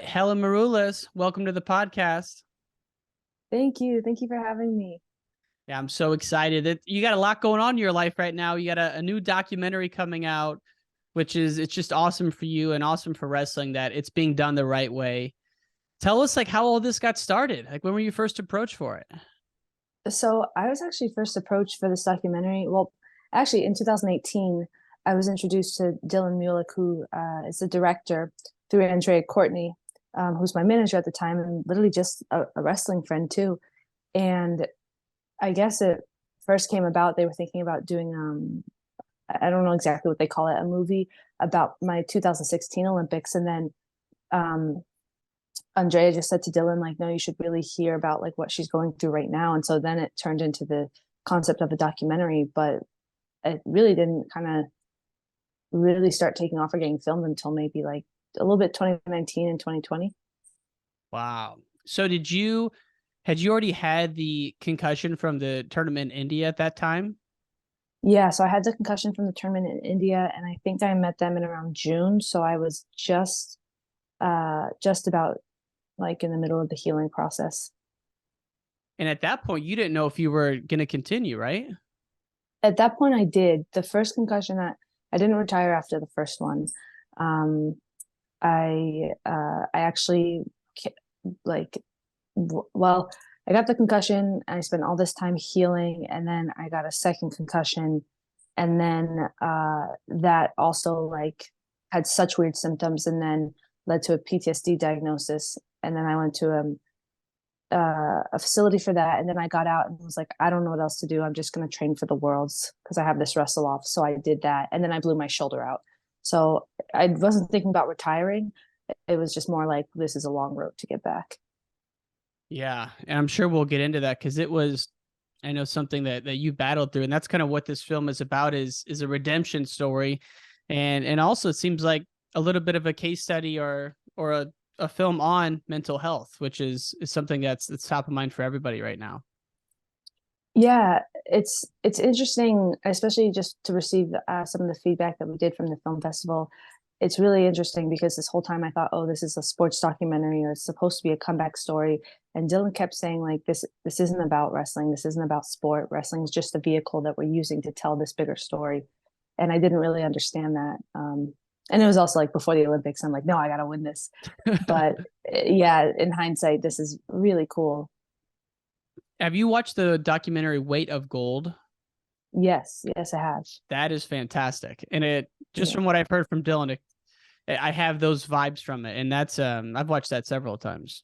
Helen Maroulis, welcome to the podcast. Thank you. Thank you for having me. Yeah, I'm so excited that you got a lot going on in your life right now. You got a new documentary coming out, it's just awesome for you and awesome for wrestling that it's being done the right way. Tell us like how all this got started. Like when were you first approached for it? So I was actually first approached for this documentary. Well, actually in 2018, I was introduced to Dylan Mulek, who is the director, through Andrea Courtney, who's my manager at the time, and literally just a wrestling friend too. And I guess it first came about, they were thinking about doing, I don't know exactly what they call it, a movie about my 2016 Olympics. And then Andrea just said to Dylan, like, no, you should really hear about like what she's going through right now. And so then it turned into the concept of a documentary, but it really didn't kind of really start taking off or getting filmed until maybe like a little bit 2019 and 2020. Wow. So had you already had the concussion from the tournament in India at that time? Yeah, so I had the concussion from the tournament in India, and I think I met them in around June. So I was just about like in the middle of the healing process. And at that point, you didn't know if you were going to continue, right? At that point I did. The first concussion, that I didn't retire after the first one. Um, I actually like well, I got the concussion. I spent all this time healing, and then I got a second concussion, and then that also like had such weird symptoms, and then led to a PTSD diagnosis. And then I went to a facility for that, and then I got out and was like, I don't know what else to do. I'm just going to train for the worlds because I have this wrestle off. So I did that, and then I blew my shoulder out. So I wasn't thinking about retiring. It was just more like, this is a long road to get back. Yeah, and I'm sure we'll get into that because I know something that you battled through, and that's kind of what this film is about is a redemption story, and also it seems like a little bit of a case study or a film on mental health, which is something that's top of mind for everybody right now. Yeah, it's interesting, especially just to receive some of the feedback that we did from the film festival. It's really interesting because this whole time I thought, oh, this is a sports documentary, or it's supposed to be a comeback story. And Dylan kept saying, like, this isn't about wrestling. This isn't about sport. Wrestling is just a vehicle that we're using to tell this bigger story. And I didn't really understand that. And it was also like before the Olympics. I'm like, no, I got to win this. But yeah, in hindsight, this is really cool. Have you watched the documentary Weight of Gold? Yes, yes, I have. That is fantastic, and it just Yeah. from what I've heard from Dylan, I have those vibes from it, and that's I've watched that several times.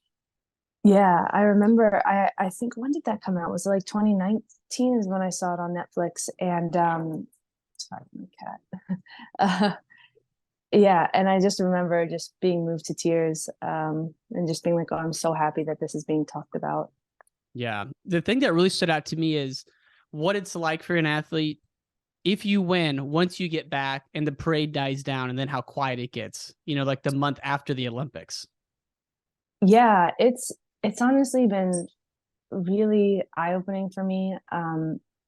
Yeah, I remember. I think, when did that come out? Was it like 2019 is when I saw it on Netflix? And sorry, my cat. uh, yeah, and I just remember just being moved to tears, and just being like, oh, I'm so happy that this is being talked about. Yeah, the thing that really stood out to me is what it's like for an athlete if you win once you get back and the parade dies down, and then how quiet it gets. Like the month after the Olympics. Yeah, it's honestly been really eye-opening for me.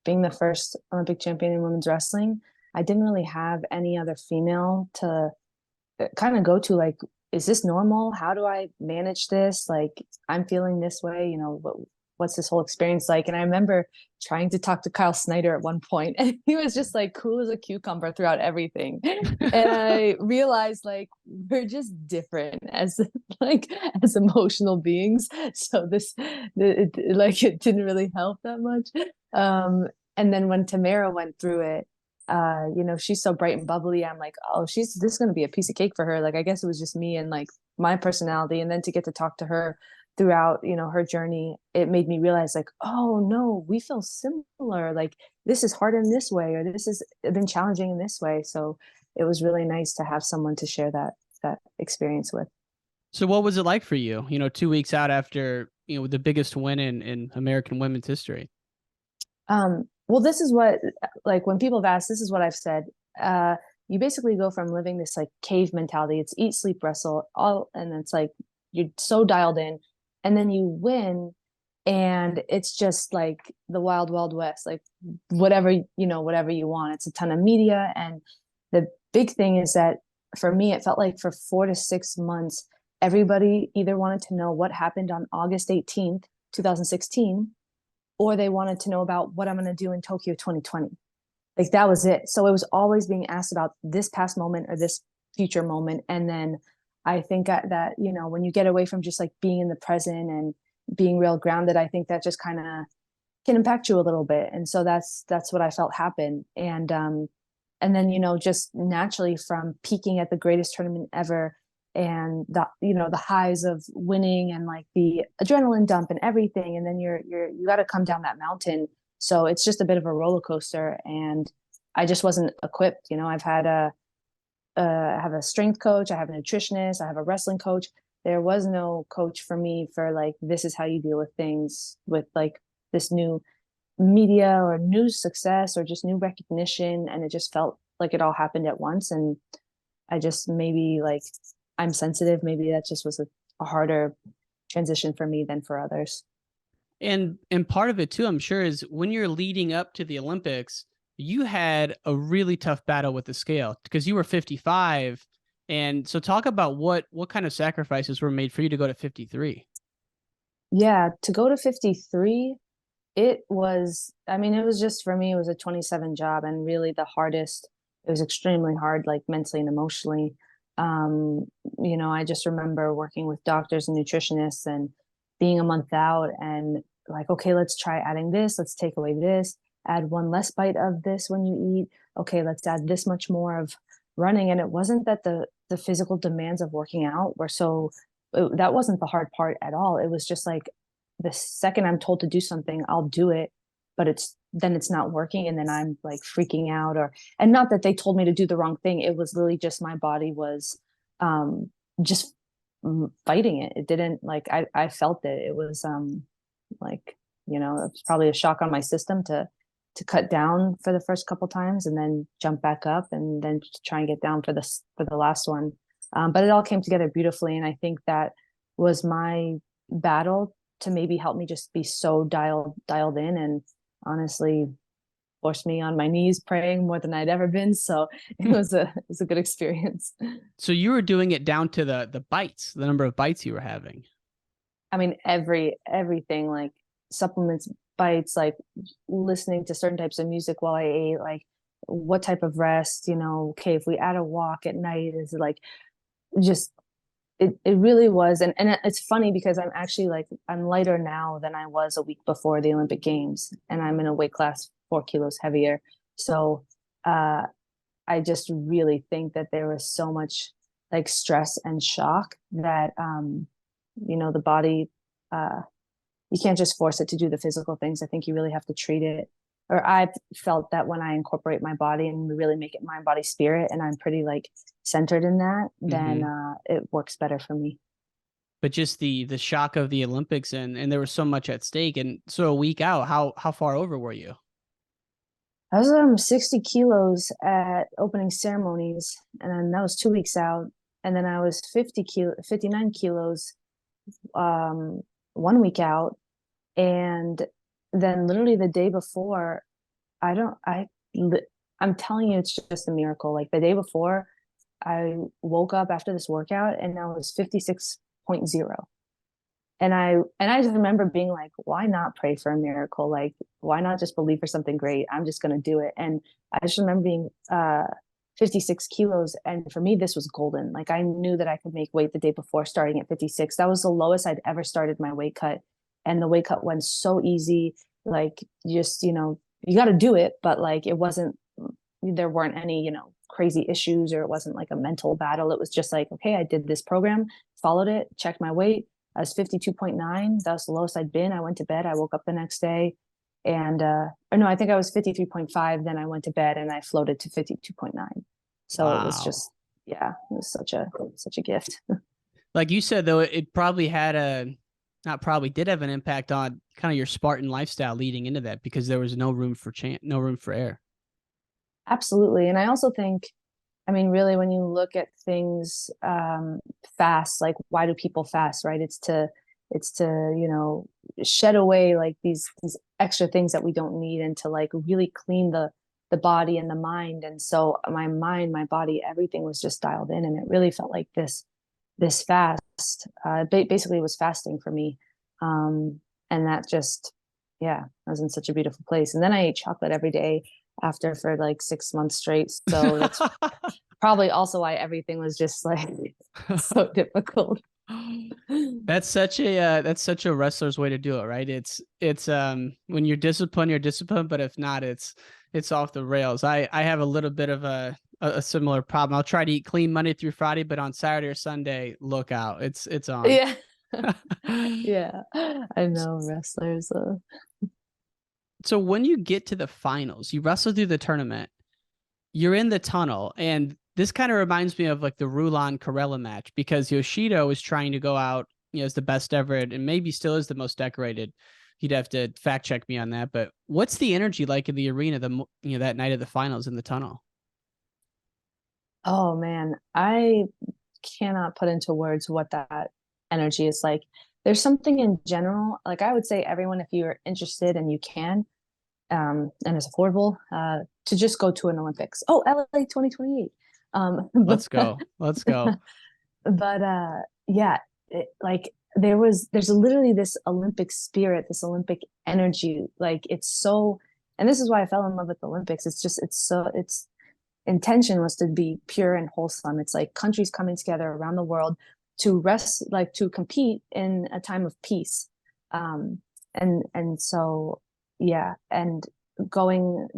Being the first Olympic champion in women's wrestling, I didn't really have any other female to kind of go to, like, is this normal? How do I manage this? Like, I'm feeling this way, what's this whole experience like? And I remember trying to talk to Kyle Snyder at one point, and he was just like cool as a cucumber throughout everything. And I realized, like, we're just different as like as emotional beings. So it didn't really help that much. And then when Tamara went through it, she's so bright and bubbly. I'm like, oh, this is gonna be a piece of cake for her. Like, I guess it was just me and like my personality. And then to get to talk to her throughout, her journey, it made me realize, like, oh no, we feel similar. Like, this is hard in this way, or this has been challenging in this way. So it was really nice to have someone to share that experience with. So what was it like for you? 2 weeks out after the biggest win in American women's history. Well, this is what, like, when people have asked, this is what I've said. You basically go from living this like cave mentality, it's eat, sleep, wrestle, all, and it's like you're so dialed in, and then you win, and it's just like the wild wild west, like whatever you want. It's a ton of media, and the big thing is that for me, it felt like for 4 to 6 months everybody either wanted to know what happened on August 18th, 2016, or they wanted to know about what I'm going to do in Tokyo 2020. Like that was it. So it was always being asked about this past moment or this future moment. And then I think that, you know, when you get away from just like being in the present and being real grounded, I think that just kind of can impact you a little bit. And so that's what I felt happen. And then, you know, just naturally from peaking at the greatest tournament ever, and the, you know, the highs of winning and like the adrenaline dump and everything, and then you got to come down that mountain. So it's just a bit of a roller coaster, and I just wasn't equipped. You know, I have a strength coach, I have a nutritionist, I have a wrestling coach. There was no coach for me for like, this is how you deal with things with like this new media or new success or just new recognition. And it just felt like it all happened at once. And I just, maybe like, I'm sensitive. Maybe that just was a harder transition for me than for others. And part of it too, I'm sure, is when you're leading up to the Olympics, you had a really tough battle with the scale because you were 55. And so talk about what kind of sacrifices were made for you to go to 53. Yeah, to go to 53, it was, I mean, it was just for me, it was a 27 job, and really the hardest. It was extremely hard, like mentally and emotionally. Um, you know, I just remember working with doctors and nutritionists and being a month out and like, okay, let's try adding this, let's take away this, add one less bite of this when you eat. Okay, let's add this much more of running. And it wasn't that the physical demands of working out were so, that wasn't the hard part at all. It was just like the second I'm told to do something, I'll do it, but it's not working, and then I'm like freaking out. Or, and not that they told me to do the wrong thing. It was literally just my body was just fighting it. It didn't like, I felt it. It was like, you know, it was probably a shock on my system to cut down for the first couple times and then jump back up and then try and get down for the last one. But it all came together beautifully, and I think that was my battle to maybe help me just be so dialed in, and honestly forced me on my knees praying more than I'd ever been. So it was a good experience. So you were doing it down to the bites, the number of bites you were having. I mean, everything, like supplements, bites, like listening to certain types of music while I ate, like what type of rest, you know, okay, if we add a walk at night, is it like just it really was. And it's funny because I'm actually like, I'm lighter now than I was a week before the Olympic Games, and I'm in a weight class 4 kilos heavier. So I just really think that there was so much like stress and shock that you know, the body, you can't just force it to do the physical things. I think you really have to treat it. Or I've felt that when I incorporate my body and really make it mind, body, spirit, and I'm pretty like centered in that, then it works better for me. But just the shock of the Olympics, and there was so much at stake. And so a week out, how far over were you? I was 60 kilos at opening ceremonies, and then that was 2 weeks out. And then I was 59 kilos 1 week out. And then literally the day before, I'm telling you, it's just a miracle. Like the day before, I woke up after this workout and I was 56.0. And I just remember being like, why not pray for a miracle? Like, why not just believe for something great? I'm just gonna do it. And I just remember being 56 kilos. And for me, this was golden. Like I knew that I could make weight the day before starting at 56. That was the lowest I'd ever started my weight cut. And the weight cut went so easy. Like just, you know, you got to do it, but like it wasn't, there weren't any, you know, crazy issues, or it wasn't like a mental battle. It was just like, okay, I did this program, followed it, checked my weight. I was 52.9. That was the lowest I'd been. I went to bed. I woke up the next day and, or no, I think I was 53.5. Then I went to bed and I floated to 52.9. So it was Wow. just, yeah, it was such a gift. Like you said, though, it probably had not probably did have an impact on kind of your Spartan lifestyle leading into that, because there was no room for no room for air. Absolutely. And I also think, I mean, really, when you look at things fast, like why do people fast, right? It's to, you know, shed away like these extra things that we don't need, and to like really clean the body and the mind. And so my mind, my body, everything was just dialed in, and it really felt like this this fast. Basically, it was fasting for me, and that just, yeah, I was in such a beautiful place. And then I ate chocolate every day after for like 6 months straight. So that's probably also why everything was just like so difficult. That's such a wrestler's way to do it, right? It's when you're disciplined, but if not, it's off the rails. I have a little bit of a similar problem. I'll try to eat clean Monday through Friday, but on Saturday or Sunday, look out. It's on. Yeah. Yeah. I know wrestlers. So when you get to the finals, you wrestle through the tournament, you're in the tunnel, and this kind of reminds me of like the Rulon Corella match, because Yoshida was trying to go out, as the best ever, and maybe still is the most decorated. You'd have to fact check me on that, but what's the energy like in the arena that night of the finals in the tunnel? Oh man, I cannot put into words what that energy is like. There's something in general, like I would say everyone, if you're interested and you can, and it's affordable, to just go to an Olympics. Oh, LA 2028. Let's go. Let's go. But yeah, like there's literally this Olympic spirit, this Olympic energy. Like it's so, and this is why I fell in love with the Olympics. It's intention was to be pure and wholesome. It's like countries coming together around the world to to compete in a time of peace. And so, yeah. And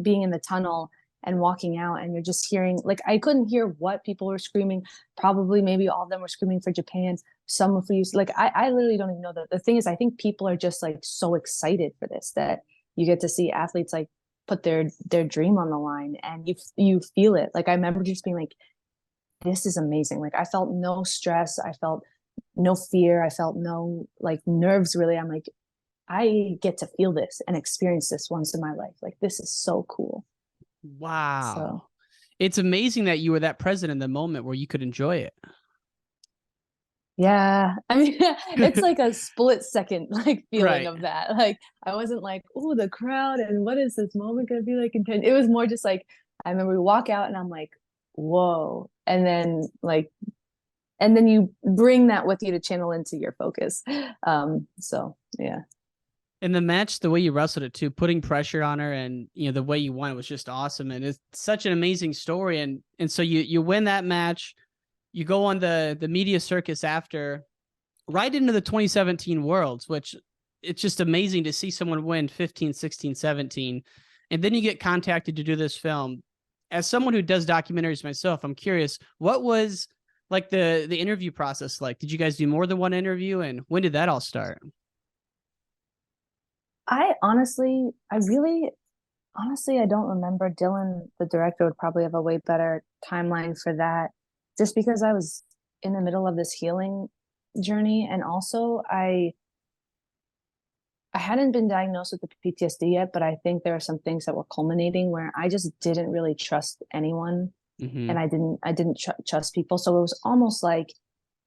being in the tunnel and walking out, and you're just hearing, like, I couldn't hear what people were screaming. Probably maybe all of them were screaming for Japan. Some of you, like, I literally don't even know. The thing is, I think people are just like so excited for this, that you get to see athletes like put their dream on the line, and you feel it. Like I remember just being like, this is amazing. Like I felt no stress, I felt no fear, I felt no like nerves really. I'm like, I get to feel this and experience this once in my life. Like this is so cool. Wow. So It's amazing that you were that present in the moment where you could enjoy it. yeah, I mean, it's like a split second like feeling Right. of that. Like I wasn't like, oh, the crowd and what is this moment gonna be like in 10. It was more just like I remember we walk out and I'm like, whoa. And then you bring that with you to channel into your focus. So yeah. In the match, the way you wrestled it too, putting pressure on her, and the way you won it was just awesome. And it's such an amazing story. And so you win that match, you go on the media circus after, right into the 2017 Worlds, which it's just amazing to see someone win 15, 16, 17. And then you get contacted to do this film. As someone who does documentaries myself, I'm curious, what was like the interview process like? Did you guys do more than one interview, and when did that all start? I don't remember. Dylan, the director, would probably have a way better timeline for that, just because I was in the middle of this healing journey. And also I hadn't been diagnosed with the PTSD yet, but I think there are some things that were culminating where I just didn't really trust anyone, Mm-hmm. and I didn't trust people. So it was almost like,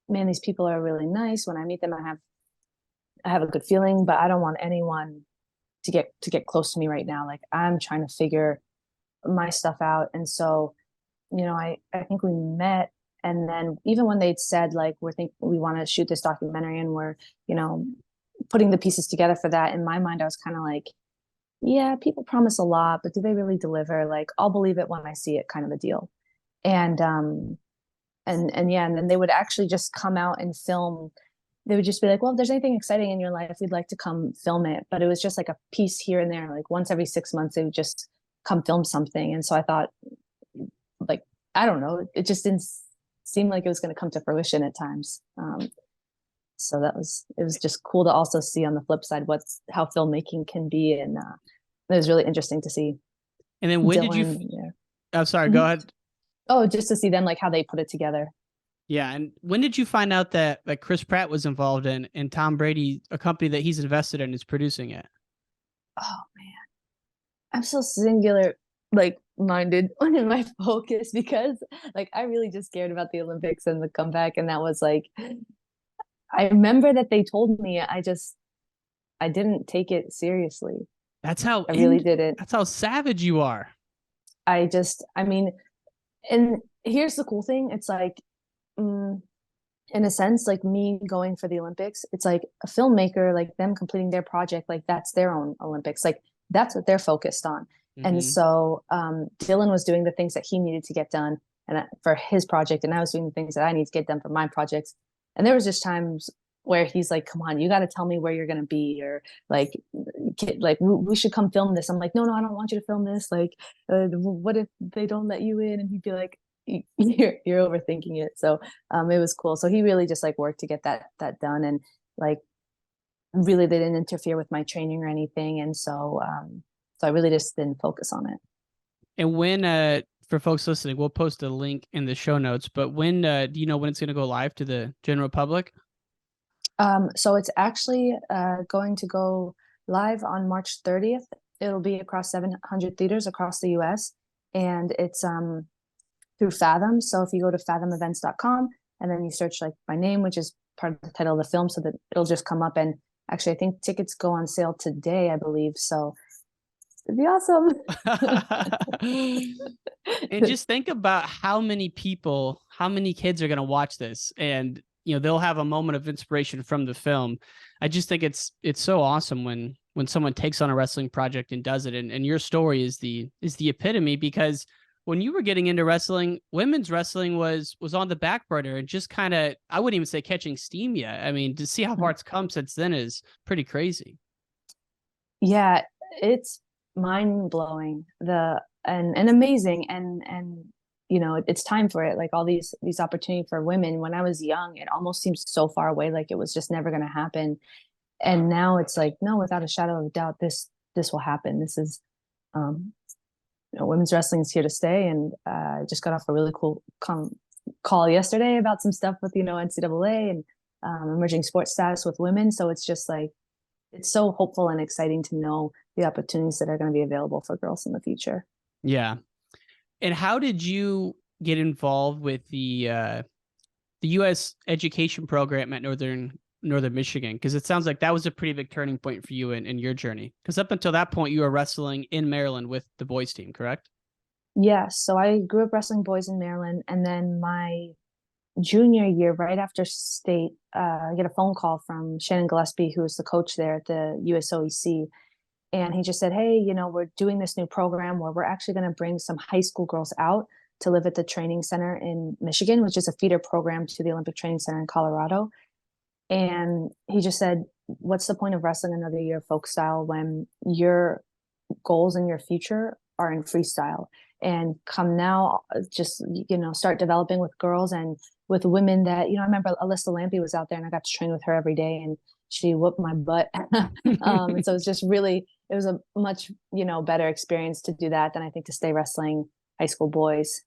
man, these people are really nice. When I meet them, I have a good feeling, but I don't want anyone to get close to me right now. Like I'm trying to figure my stuff out. And so, I think we met, and then even when they'd said like we want to shoot this documentary and we're, you know, putting the pieces together for that, in my mind I was kind of like, yeah, people promise a lot, but do they really deliver? Like I'll believe it when I see it, kind of a deal. And yeah, and then they would actually just come out and film. They would just be like, well, if there's anything exciting in your life, we'd like to come film it. But it was just like a piece here and there. Like once every 6 months, they would just come film something. And so I thought, like, I don't know, it just didn't seem like it was going to come to fruition at times. So it was just cool to also see on the flip side how filmmaking can be. And it was really interesting to see And then when did you? Dylan. Yeah. I'm sorry. Go Mhm. ahead. Oh, just to see them, like how they put it together. Yeah, and when did you find out that Chris Pratt was involved in, and Tom Brady, a company that he's invested in, is producing it? Oh man, I'm so singular, like minded on my focus, because like I really just cared about the Olympics and the comeback, and that was like, I remember that they told me, I didn't take it seriously. That's how I really didn't. that's how savage you are. I mean, and here's the cool thing. It's like, mm, in a sense, like me going for the Olympics, it's like a filmmaker, like them completing their project, like that's their own Olympics. Like that's what they're focused on. And Hmm. so Dylan was doing the things that he needed to get done and for his project, and I was doing the things that I need to get done for my projects. And there was just times where he's like, "Come on, you got to tell me where you're gonna be," or like, we should come film this." I'm like, "No, no, I don't want you to film this. Like, what if they don't let you in?" And he'd be like, "You're overthinking it." So it was cool. So he really just like worked to get that done, and like really they didn't interfere with my training or anything. And so I really just didn't focus on it. And when for folks listening, we'll post a link in the show notes. But when do you know when it's going to go live to the general public? So it's actually going to go live on March 30th. It'll be across 700 theaters across the US, and it's through Fathom. So if you go to fathomevents.com and then you search like my name, which is part of the title of the film, so that it'll just come up. And actually, I think tickets go on sale today, I believe. So it'd be awesome. And just think about how many people, how many kids are going to watch this, and they'll have a moment of inspiration from the film. I just think it's so awesome when someone takes on a wrestling project and does it. And your story is the epitome, because when you were getting into wrestling, women's wrestling was on the back burner and just kind of, I wouldn't even say catching steam yet. I mean, to see how far it's come since then is pretty crazy. Yeah, it's mind blowing, and amazing, and it's time for it. Like all these opportunity for women. When I was young, it almost seems so far away, like it was just never going to happen. And now it's like, no, without a shadow of a doubt, this will happen. This is um women's wrestling is here to stay. And I just got off a really cool call yesterday about some stuff with NCAA and emerging sports status with women. So it's just like, it's so hopeful and exciting to know the opportunities that are going to be available for girls in the future. Yeah. And how did you get involved with the U.S. education program at Northern Michigan? Because it sounds like that was a pretty big turning point for you in your journey. Because up until that point, you were wrestling in Maryland with the boys team, correct? Yes. So I grew up wrestling boys in Maryland. And then my junior year, right after state, I get a phone call from Shannon Gillespie, who was the coach there at the USOEC. And he just said, "Hey, we're doing this new program where we're actually going to bring some high school girls out to live at the training center in Michigan, which is a feeder program to the Olympic Training Center in Colorado." And he just said, "What's the point of wrestling another year folk style when your goals in your future are in freestyle? And come now, just start developing with girls and with women that I remember Alyssa Lampy was out there, and I got to train with her every day, and she whooped my butt." And so it's just really, it was a much better experience to do that than I think to stay wrestling high school boys.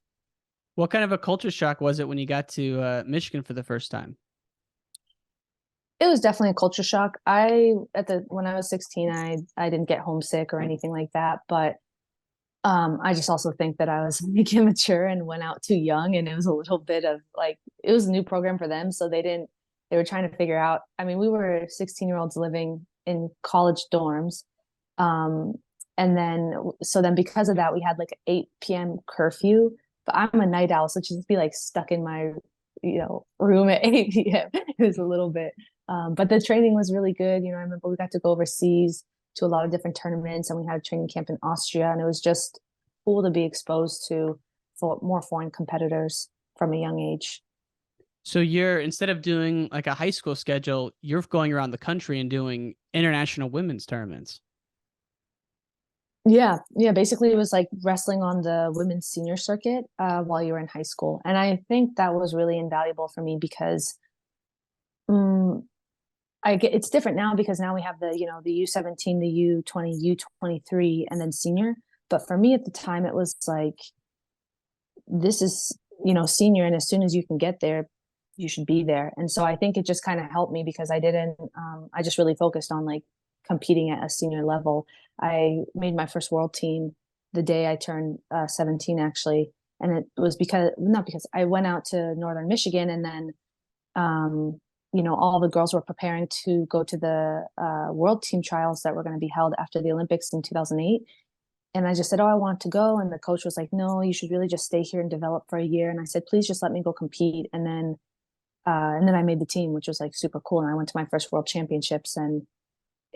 What kind of a culture shock was it when you got to Michigan for the first time? It was definitely a culture shock. When I was 16, I didn't get homesick or anything like that, but I just also think that I was like immature and went out too young, and it was a little bit of like, it was a new program for them, so they were trying to figure out. I mean, we were 16-year-olds living in college dorms, um, and then because of that, we had like an 8 p.m. curfew. But I'm a night owl, so to just be like stuck in my room at 8 p.m. It was a little bit. But the training was really good. I remember we got to go overseas to a lot of different tournaments, and we had a training camp in Austria, and it was just cool to be exposed to more foreign competitors from a young age. So you're, instead of doing like a high school schedule, you're going around the country and doing international women's tournaments. Yeah, yeah. Basically, it was like wrestling on the women's senior circuit while you were in high school, and I think that was really invaluable for me because um, it's different now because now we have the U17, the U20, U23, and then senior. But for me at the time, it was like, this is senior, and as soon as you can get there, you should be there. And so I think it just kind of helped me because I just really focused on like competing at a senior level. I made my first world team the day I turned 17, actually, and it was not because I went out to Northern Michigan, and then all the girls were preparing to go to the world team trials that were going to be held after the Olympics in 2008. And I just said, "Oh, I want to go." And the coach was like, "No, you should really just stay here and develop for a year." And I said, "Please just let me go compete." And then And then I made the team, which was like super cool. And I went to my first world championships, and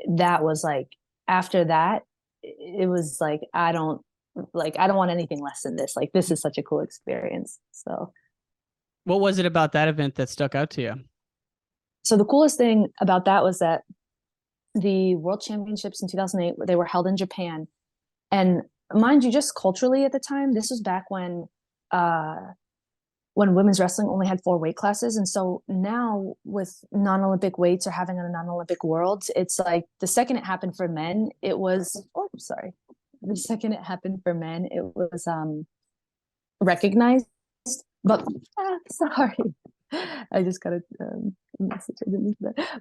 that was like, after that, it was like, I don't want anything less than this. Like, this is such a cool experience. So, What was it about that event that stuck out to you? so the coolest thing about that was that the world championships in 2008, they were held in Japan. And mind you, just culturally at the time, this was back uh, when women's wrestling only had 4 weight classes. And so now with non-Olympic weights or having a non-Olympic worlds, it's like the second it happened for men, it was, oh, sorry. The second it happened for men, it was recognized. But sorry, I just got a message. I didn't mean that.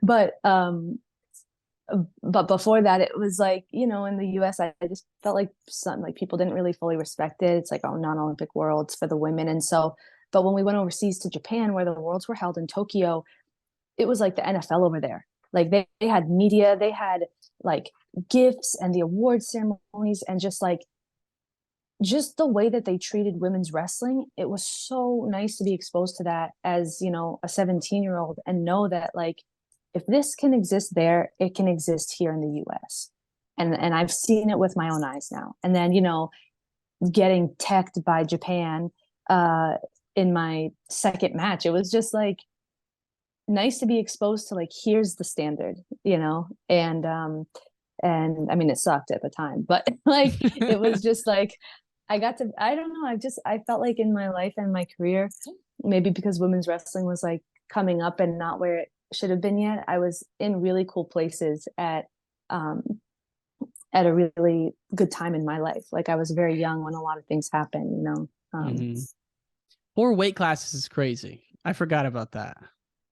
But before that, it was like, you know, in the US, I just felt like something like people didn't really fully respect it. It's like, oh, non-Olympic worlds for the women. And so, but when we went overseas to Japan, where the worlds were held in Tokyo, it was like the NFL over there. Like they had media, they had like gifts and the award ceremonies, and just the way that they treated women's wrestling. It was so nice to be exposed to that as, you know, a 17-year-old, and know that like, if this can exist there, it can exist here in the US. And I've seen it with my own eyes now. And then, you know, getting teched by Japan in my second match, it was just like nice to be exposed to like, here's the standard, you know. And I mean, it sucked at the time, but like, it was just like, I got to, I don't know, I felt like in my life and my career, maybe because women's wrestling was like coming up and not where it should have been yet, I was in really cool places um at a really good time in my life. Like, I was very young when a lot of things happened, you know. 4 weight classes is crazy. I forgot about that.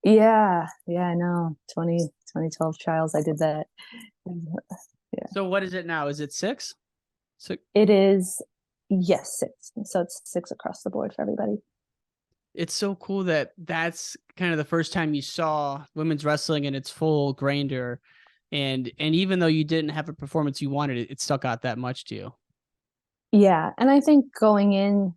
Yeah, I know. 2012 trials, I did that. Yeah. So what is it now? Is it 6? It is, yes, 6. So it's 6 across the board for everybody. It's so cool that that's kind of the first time you saw women's wrestling in its full grandeur. And even though you didn't have a performance you wanted, it stuck out that much to you. Yeah. And I think going in,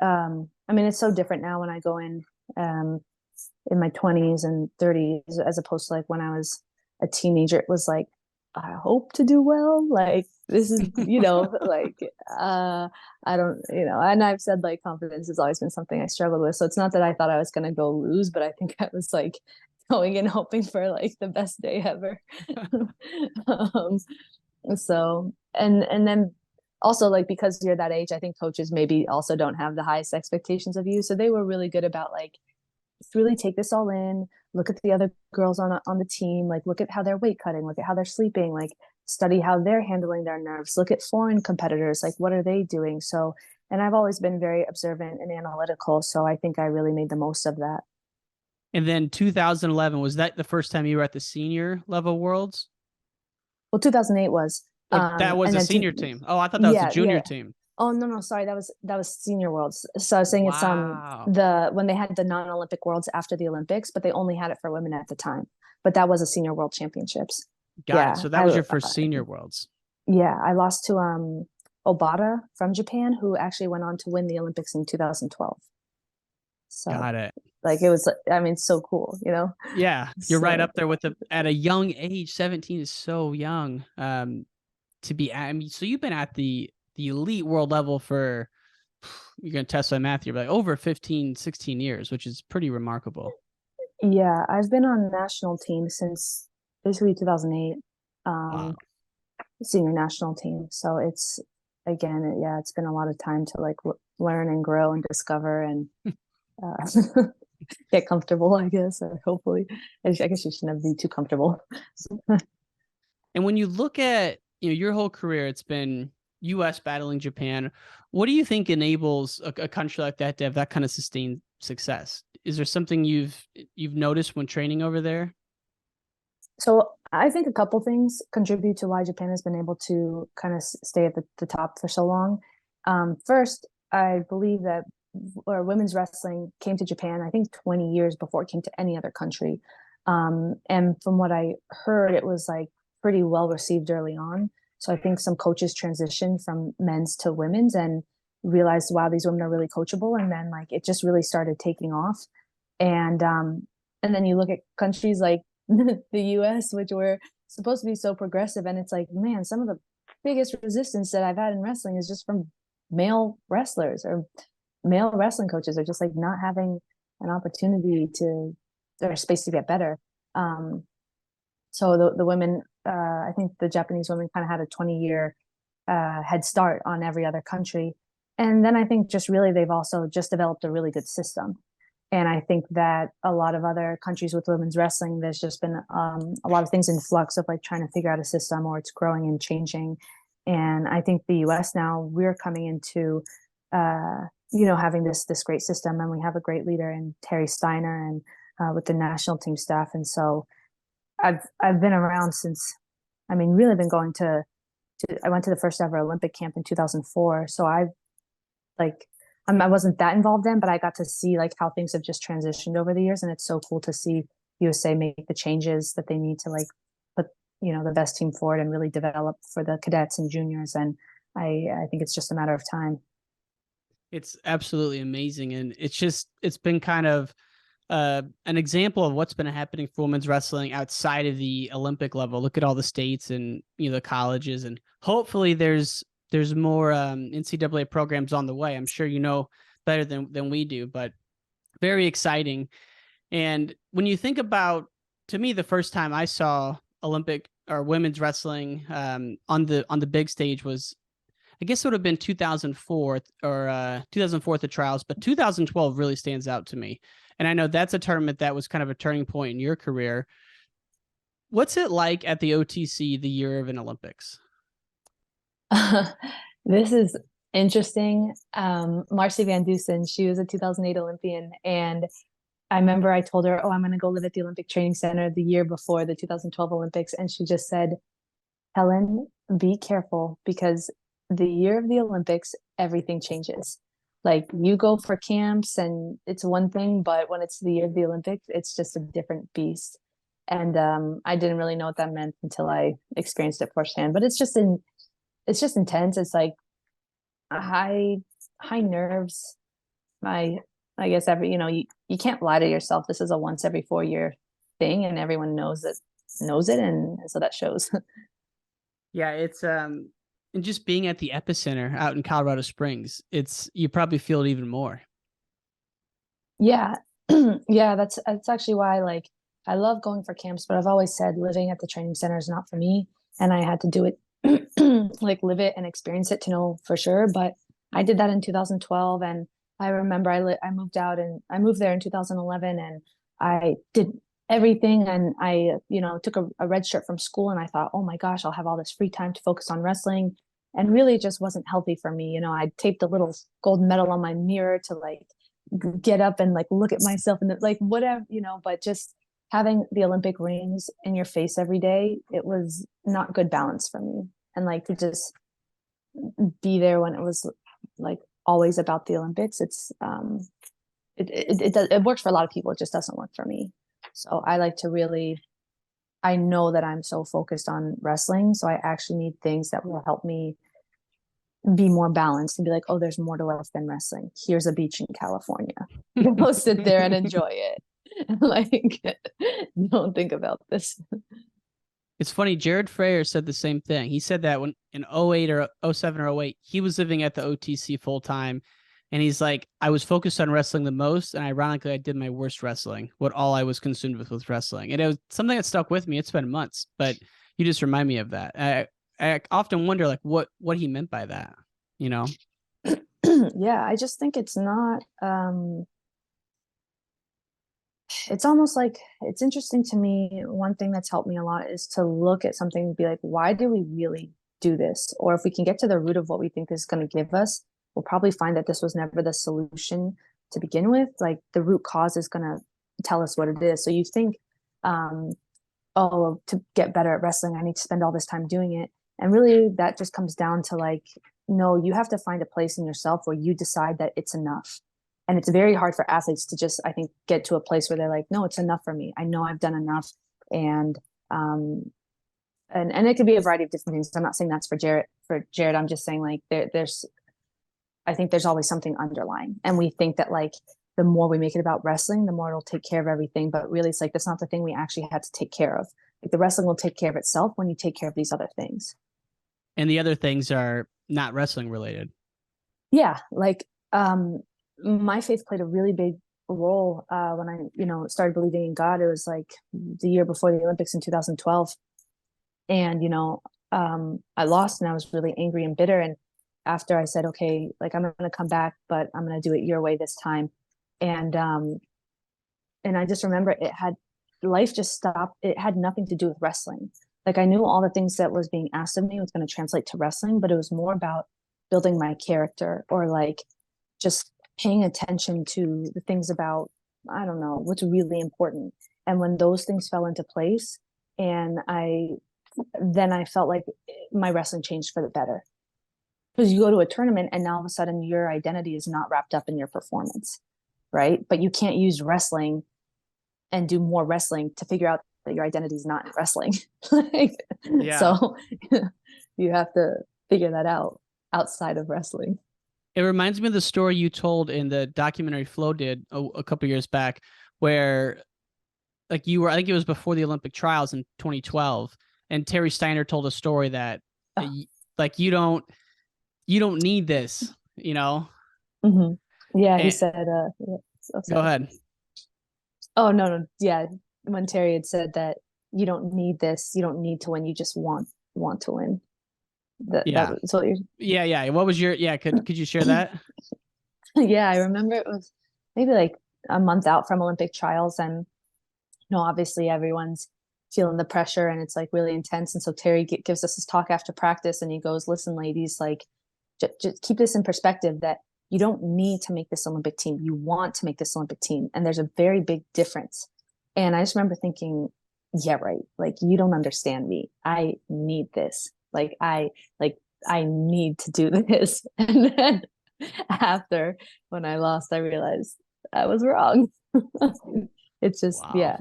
I mean, it's so different now when I go in my 20s and 30s, as opposed to like when I was a teenager. It was like, I hope to do well. Like, this is, you know, like, I don't, you know, and I've said like confidence has always been something I struggled with. So it's not that I thought I was going to go lose, but I think I was like going in hoping for like the best day ever. um, so, and then also, like, because you're that age, I think coaches maybe also don't have the highest expectations of you. So they were really good about like, really take this all in, look at the other girls on the team, like look at how they're weight cutting, look at how they're sleeping, like study how they're handling their nerves, look at foreign competitors, like what are they doing. So, and I've always been very observant and analytical, so I think I really made the most of that. And then 2011, was that the first time you were at the senior level worlds? Well, 2008 was, Oh, that was and a then senior team. Oh, I thought that was the yeah, junior team. Oh, no, sorry, that was senior worlds. So I was saying it's Wow. the when they had the non-Olympic worlds after the Olympics, but they only had it for women at the time. But that was a senior world championships. Got it. Yeah, So that was your first senior worlds. yeah, I lost to Obata from Japan, who actually went on to win the Olympics in 2012. So Got it. like, it was, I mean, so cool, you know. Yeah, you're So right up there with at a young age. 17 is so young. To be at, I mean, so you've been at the elite world level for, you're going to test my math here, but like over 15, 16 years, which is pretty remarkable. yeah, I've been on national team since basically 2008. Wow. Senior national team. So it's, again, yeah, it's been a lot of time to like learn and grow and discover and get comfortable, I guess, or hopefully. I guess you shouldn't be too comfortable. And when you look at, your whole career, it's been US battling Japan. What do you think enables a country like that to have that kind of sustained success? Is there something you've noticed when training over there? So I think a couple things contribute to why Japan has been able to kind of stay at the top for so long. First, I believe that women's wrestling came to Japan, I think 20 years before it came to any other country. And from what I heard, it was like pretty well received early on. So I think some coaches transitioned from men's to women's and realized, wow, these women are really coachable. And then like, it just really started taking off. And then you look at countries like the US, which were supposed to be so progressive, and it's like, man, some of the biggest resistance that I've had in wrestling is just from male wrestlers or male wrestling coaches, are just like not having an opportunity to, or space to get better. So the women, I think the Japanese women kind of had a 20-year head start on every other country. And then I think just really they've also just developed a really good system. And I think that a lot of other countries with women's wrestling, there's just been a lot of things in flux of like trying to figure out a system, or it's growing and changing. And I think the US now, we're coming into, having this great system, and we have a great leader in Terry Steiner, and with the national team staff. And so I've been around since, I mean, really been going to I went to the first ever Olympic camp in 2004. So I wasn't that involved in, but I got to see like how things have just transitioned over the years. And it's so cool to see USA make the changes that they need to like put, the best team forward and really develop for the cadets and juniors. And I think it's just a matter of time. It's absolutely amazing. And it's been kind of an example of what's been happening for women's wrestling outside of the Olympic level. Look at all the states and the colleges, and hopefully there's more NCAA programs on the way. I'm sure better than we do, but very exciting. And when you think about, to me, the first time I saw Olympic or women's wrestling on the big stage was, I guess it would have been 2004 or 2004 at the trials, but 2012 really stands out to me. And I know that's a tournament that was kind of a turning point in your career. What's it like at the OTC the year of an Olympics? This is interesting. Marcy Van Dusen, she was a 2008 Olympian. And I remember I told her, oh, I'm going to go live at the Olympic Training Center the year before the 2012 Olympics. And she just said, Helen, be careful, because the year of the Olympics, everything changes. Like, you go for camps and it's one thing, but when it's the year of the Olympics, it's just a different beast. And I didn't really know what that meant until I experienced it firsthand. But it's just intense. It's like a high nerves. I guess you can't lie to yourself. This is a once every 4-year thing, and everyone knows it, and so that shows. Yeah, it's and just being at the epicenter out in Colorado Springs, you probably feel it even more. Yeah. Yeah, that's actually why I love going for camps, but I've always said living at the training center is not for me, and I had to do it live it and experience it to know for sure. But I did that in 2012, and I remember I moved out, and I moved there in 2011, and I did everything, and I took a red shirt from school, and I thought, oh my gosh, I'll have all this free time to focus on wrestling. And really it just wasn't healthy for me. I taped a little gold medal on my mirror to get up and look at myself and whatever, but just having the Olympic rings in your face every day, it was not good balance for me. And to just be there when it was always about the Olympics, it works for a lot of people. It just doesn't work for me. So I know that I'm so focused on wrestling, so I actually need things that will help me be more balanced and be like, oh, there's more to life than wrestling. Here's a beach in California. Go sit there and enjoy it. Don't think about this. It's funny, Jared Freyer said the same thing. He said that when in 08 or 07 or 08, he was living at the OTC full time. And he's like, I was focused on wrestling the most. And ironically, I did my worst wrestling. All I was consumed with was wrestling. And it was something that stuck with me. It's been months, but you just remind me of that. I often wonder what he meant by that, Yeah, I just think it's not, it's almost it's interesting to me. One thing that's helped me a lot is to look at something and be like, why do we really do this? Or if we can get to the root of what we think this is going to give us, we'll probably find that this was never the solution to begin with. The root cause is going to tell us what it is. So you think, oh, to get better at wrestling, I need to spend all this time doing it. And really that just comes down to no, you have to find a place in yourself where you decide that it's enough. And it's very hard for athletes to just, I think, get to a place where they're like, no, it's enough for me. I know I've done enough. And it could be a variety of different things. I'm not saying that's for Jared. I'm just saying I think there's always something underlying. And we think that the more we make it about wrestling, the more it'll take care of everything. But really, it's like, that's not the thing we actually had to take care of. Like, the wrestling will take care of itself when you take care of these other things. And the other things are not wrestling related. Yeah. Like, my faith played a really big role when I, started believing in God. It was like the year before the Olympics in 2012. And, I lost and I was really angry and bitter. And after I said, okay, like, I'm going to come back, but I'm going to do it your way this time. And I just remember life just stopped. It had nothing to do with wrestling. Like, I knew all the things that was being asked of me was going to translate to wrestling, but it was more about building my character, or like just paying attention to the things about, I don't know, what's really important. And when those things fell into place, and then I felt like my wrestling changed for the better. Because you go to a tournament and now all of a sudden your identity is not wrapped up in your performance, right? But you can't use wrestling and do more wrestling to figure out that your identity is not in wrestling. So you have to figure that out outside of wrestling. It reminds me of the story you told in the documentary Flo did a couple years back, where like you were, I think it was before the Olympic trials in 2012, and Terry Steiner told a story that like you don't need this, Mm-hmm. Yeah, he said, go ahead. Oh, no. Yeah. When Terry had said that you don't need this, you don't need to win, you just want to win. That was what you're... Yeah. What was your, could you share that? Yeah, I remember it was maybe like a month out from Olympic trials, and obviously everyone's feeling the pressure and it's like really intense. And so Terry gives us this talk after practice, and he goes, listen, ladies, like, just keep this in perspective, that you don't need to make this Olympic team. You want to make this Olympic team. And there's a very big difference. And I just remember thinking, yeah, right. Like, you don't understand me. I need this. I need to do this. And then after, when I lost, I realized I was wrong. It's just, wow. Yeah.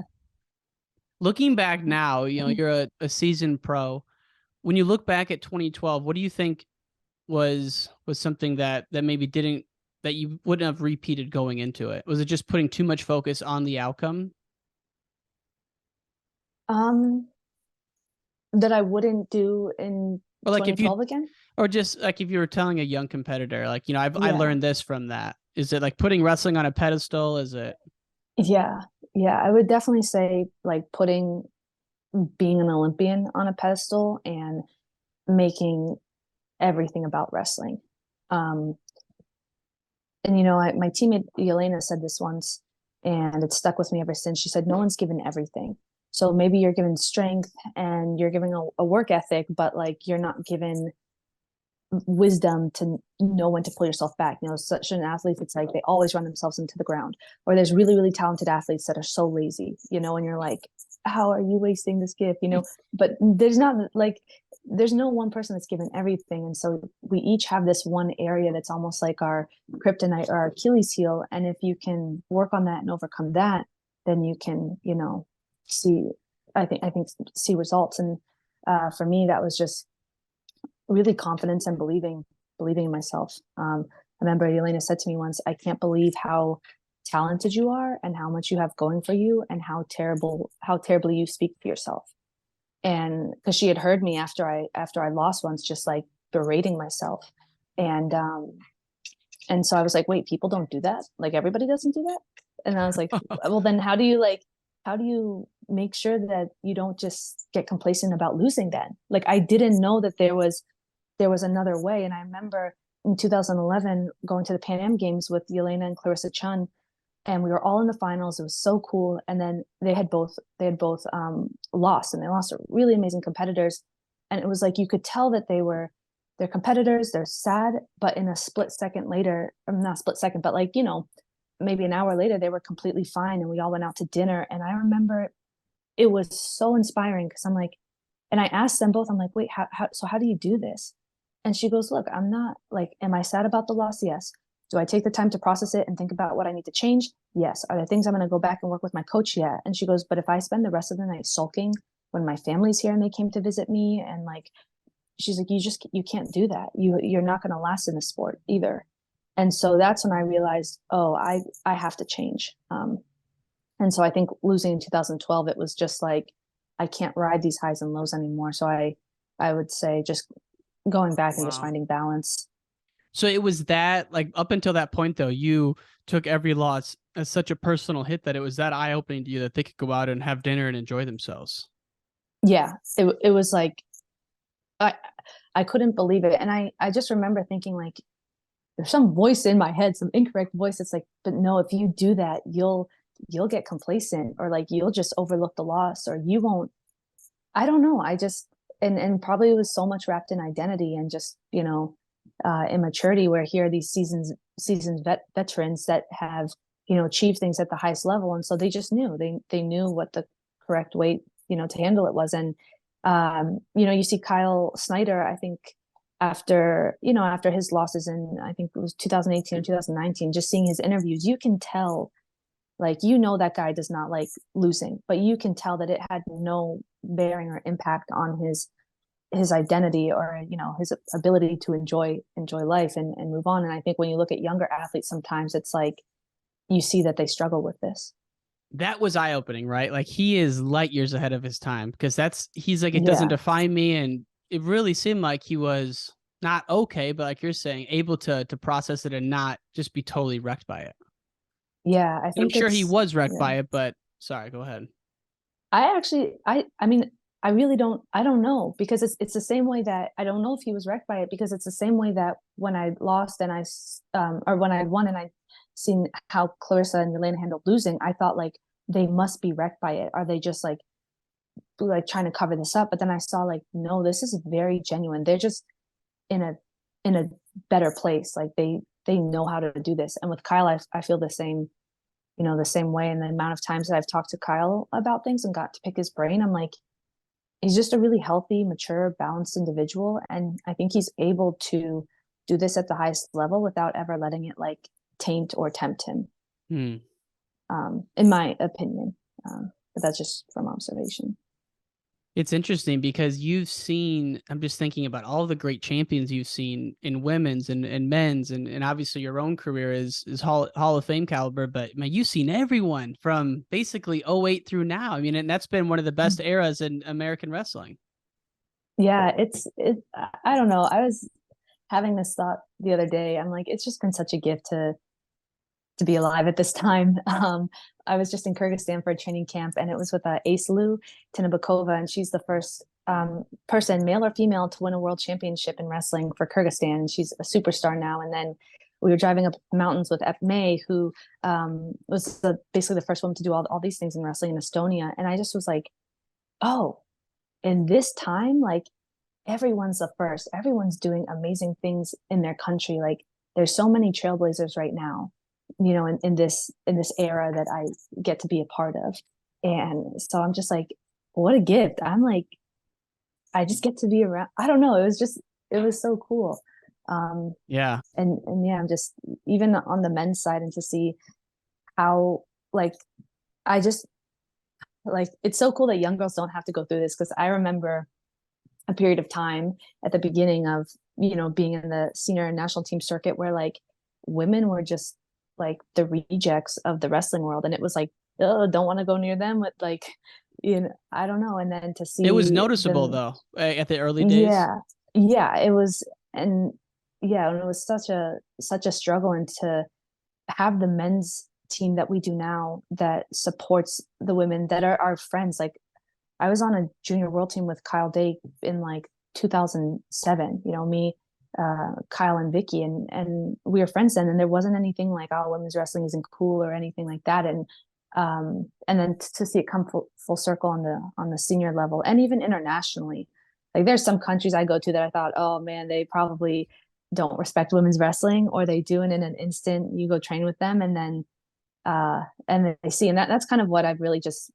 Looking back now, you're a seasoned pro. When you look back at 2012, what do you think was something that maybe that you wouldn't have repeated going into it? Was it just putting too much focus on the outcome? That I wouldn't do in Or like 2012 again? Or just like if you were telling a young competitor, like, I learned this from that. Is it like putting wrestling on a pedestal? Is it? Yeah. I would definitely say, like, putting being an Olympian on a pedestal and making everything about wrestling. And my teammate Yelena said this once, and it stuck with me ever since. She said, no one's given everything. So maybe you're given strength and you're given a work ethic, but like, you're not given wisdom to know when to pull yourself back. Such an athlete, it's like they always run themselves into the ground. Or there's really, really talented athletes that are so lazy, and you're like, how are you wasting this gift? But there's no one person that's given everything. And so we each have this one area that's almost like our kryptonite or our Achilles heel. And if you can work on that and overcome that, then you can, see, I think see results. And for me, that was just really confidence and believing in myself. I remember Yelena said to me once, I can't believe how talented you are and how much you have going for you, and how terribly you speak for yourself. And because she had heard me after I lost once, just like berating myself. And so I was like, wait, people don't do that? Like, everybody doesn't do that? And I was like, well, then how do you make sure that you don't just get complacent about losing then? Like, I didn't know that there was another way. And I remember in 2011 going to the Pan Am Games with Yelena and Clarissa Chun, and we were all in the finals. It was so cool. And then they had both lost, and they lost to really amazing competitors. And it was like, you could tell that they're competitors, they're sad, but in a split second later, not split second, but like, maybe an hour later, they were completely fine. And we all went out to dinner. And I remember it was so inspiring, because I'm like, and I asked them both, I'm like, wait, how do you do this? And she goes, look, I'm not like, am I sad about the loss? Yes. Do I take the time to process it and think about what I need to change? Yes. Are there things I'm going to go back and work with my coach? Yeah. And she goes, but if I spend the rest of the night sulking when my family's here and they came to visit me, and like, she's like, you can't do that. You're not going to last in the sport either. And so that's when I realized, oh, I have to change. And so I think losing in 2012, it was just like, I can't ride these highs and lows anymore. So I would say just going back and just Wow. finding balance. So it was that, like, up until that point though, you took every loss as such a personal hit that it was that eye opening to you that they could go out and have dinner and enjoy themselves. Yeah, it was like I I couldn't believe it, and I just remember thinking like, there's some voice in my head, some incorrect voice. It's like, but no, if you do that, you'll get complacent, or like you'll just overlook the loss, or you won't. I don't know. I just and probably it was so much wrapped in identity and just immaturity. Where here are these seasoned veterans that have achieved things at the highest level, and so they just knew they knew what the correct way to handle it was. And you see Kyle Snyder, I think after his losses in, I think it was 2018 or 2019, just seeing his interviews, you can tell, like, that guy does not like losing, but you can tell that it had no bearing or impact on his identity, or his ability to enjoy life and move on. And I think when you look at younger athletes, sometimes it's like you see that they struggle with this. That was eye opening, right? Like, he is light years ahead of his time, because he's like, it doesn't Yeah. define me. And it really seemed like he was not okay, but like you're saying, able to process it and not just be totally wrecked by it. Yeah, I And I'm think sure he it's was wrecked yeah. by it, but sorry, go ahead. I actually, I mean, I really don't, I don't know, because it's the same way that I don't know if he was wrecked by it, because it's the same way that when I lost and or when I won and I seen how Clarissa and Yelena handled losing, I thought like they must be wrecked by it. Are they just like trying to cover this up? But then I saw like, no, this is very genuine. They're just in a better place. Like they know how to do this. And with Kyle, I feel the same way. And the amount of times that I've talked to Kyle about things and got to pick his brain, I'm like, he's just a really healthy, mature, balanced individual. And I think he's able to do this at the highest level without ever letting it like taint or tempt him, Hmm. in my opinion. But that's just from observation. It's interesting because I'm just thinking about all the great champions you've seen in women's and men's, and obviously your own career is Hall of Fame caliber, but man, you've seen everyone from basically '08 through now. I mean, and that's been one of the best eras in American wrestling. Yeah, I don't know. I was having this thought the other day. I'm like, it's just been such a gift to be alive at this time. I was just in Kyrgyzstan for a training camp, and it was with Aislu Tinabakova, and she's the first person, male or female, to win a world championship in wrestling for Kyrgyzstan. She's a superstar now. And then we were driving up the mountains with Ep May, who was basically the first woman to do all these things in wrestling in Estonia. And I just was like, oh, in this time, like everyone's the first. Everyone's doing amazing things in their country. Like there's so many trailblazers right now, in this era that I get to be a part of. And so I'm just like, what a gift. I'm like, I just get to be around. I don't know. It was so cool. Yeah. And yeah, I'm just, even on the men's side, and to see how, like, I just like, it's so cool that young girls don't have to go through this. Cause I remember a period of time at the beginning of, being in the senior national team circuit where like women were just like the rejects of the wrestling world. And it was like, oh, don't want to go near them with like, I don't know. And then to It was see noticeable them, though, at the early days. yeah, yeah, it was. And yeah, and it was such a struggle. And to have the men's team that we do now that supports the women that are our friends. Like I was on a junior world team with Kyle Day in like 2007, me, Kyle and Vicky, and we were friends then. And there wasn't anything like, oh, women's wrestling isn't cool or anything like that. And then to see it come full circle on the senior level, and even internationally, like there's some countries I go to that I thought, oh man, they probably don't respect women's wrestling, or they do it in an instant. You go train with them, and then they see. And that's kind of what I've really just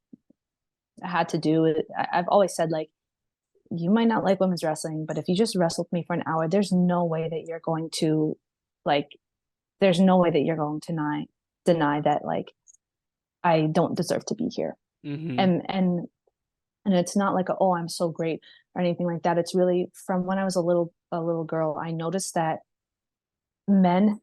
had to do. I've always said, like, you might not like women's wrestling, but if you just wrestle with me for an hour, there's no way that you're going to like, there's no way that you're going to deny that, like, I don't deserve to be here. Mm-hmm. And it's not like, oh, I'm so great or anything like that. It's really from when I was a little girl, I noticed that men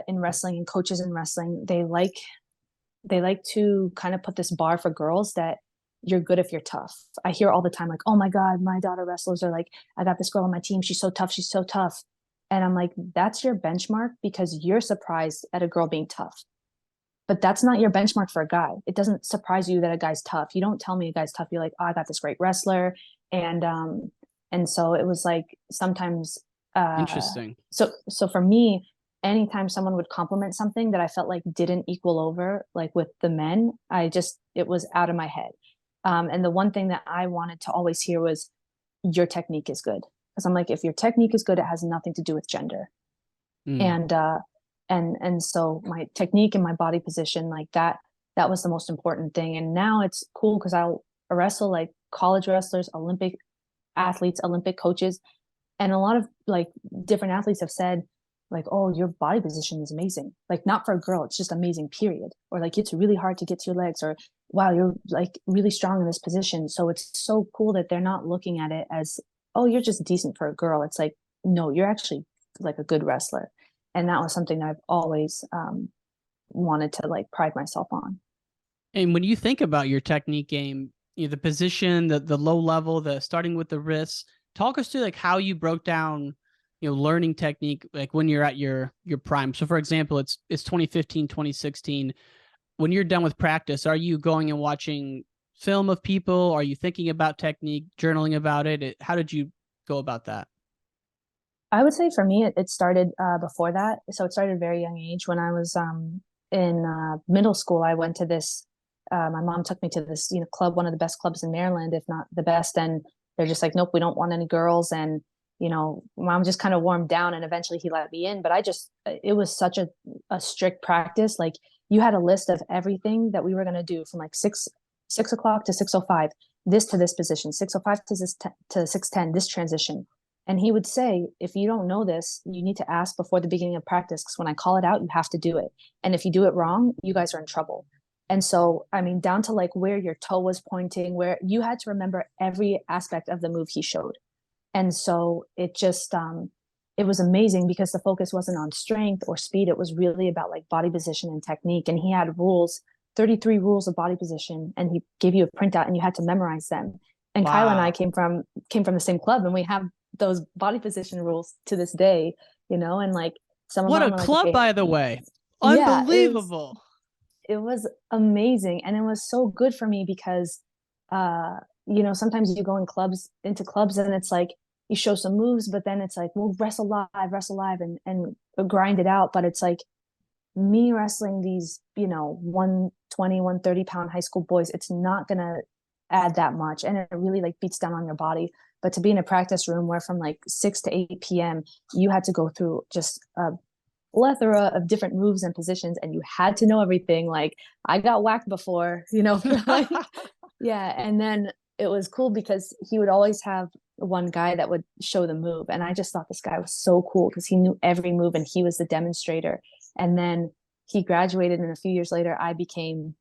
in wrestling and coaches in wrestling, they like to kind of put this bar for girls that you're good if you're tough. I hear all the time, like, oh my God, my daughter wrestlers are like, I got this girl on my team. She's so tough. She's so tough. And I'm like, that's your benchmark because you're surprised at a girl being tough. But that's not your benchmark for a guy. It doesn't surprise you that a guy's tough. You don't tell me a guy's tough. You're like, oh, I got this great wrestler. And so it was like sometimes Interesting. so for me, anytime someone would compliment something that I felt like didn't equal over, like with the men, it was out of my head. And the one thing that I wanted to always hear was, your technique is good. Because I'm like, if your technique is good, it has nothing to do with gender. Mm. And so my technique and my body position, like that was the most important thing. And now it's cool because I'll wrestle like college wrestlers, Olympic athletes, Olympic coaches, and a lot of like different athletes have said like, oh, your body position is amazing. Like not for a girl, it's just amazing, period. Or like, it's really hard to get to your legs, or wow, you're like really strong in this position. So it's so cool that they're not looking at it as, oh, you're just decent for a girl. It's like, no, you're actually like a good wrestler. And that was something that I've always wanted to like pride myself on. And when you think about your technique game, the position, the low level, the starting with the wrists, talk us through like how you broke down, learning technique, like when you're at your prime. So for example, it's 2015, 2016. When you're done with practice, are you going and watching film of people? Are you thinking about technique, journaling about it? How did you go about that? I would say for me, it started before that. So it started at a very young age. When I was in middle school, I went to this. My mom took me to this, club, one of the best clubs in Maryland, if not the best. And they're just like, nope, we don't want any girls. And mom just kind of warmed down, and eventually he let me in. But it was such a strict practice. Like you had a list of everything that we were going to do from like 6 o'clock to 6:05, this to this position, 6:05 to 6:10, this transition. And he would say, if you don't know this, you need to ask before the beginning of practice, because when I call it out, you have to do it. And if you do it wrong, you guys are in trouble. And so, I mean, down to like where your toe was pointing, where you had to remember every aspect of the move he showed. And so it was amazing because the focus wasn't on strength or speed. It was really about like body position and technique. And he had 33 rules of body position, and he gave you a printout and you had to memorize them. And Kyle and I Wow. came from the same club, and we have those body position rules to this day, and like some of What them a are like, club, okay, by the way. yeah, Unbelievable. it was amazing. And it was so good for me because sometimes you go into clubs and it's like you show some moves, but then it's like, well, wrestle live and grind it out. But it's like me wrestling these 120, 130 pound high school boys, it's not gonna add that much, and it really like beats down on your body. But to be in a practice room where from like 6 to 8 p.m. you had to go through just a plethora of different moves and positions, and you had to know everything. Like I got whacked before, like, yeah. And then it was cool because he would always have one guy that would show the move, and I just thought this guy was so cool because he knew every move and he was the demonstrator. And then he graduated, and a few years later I became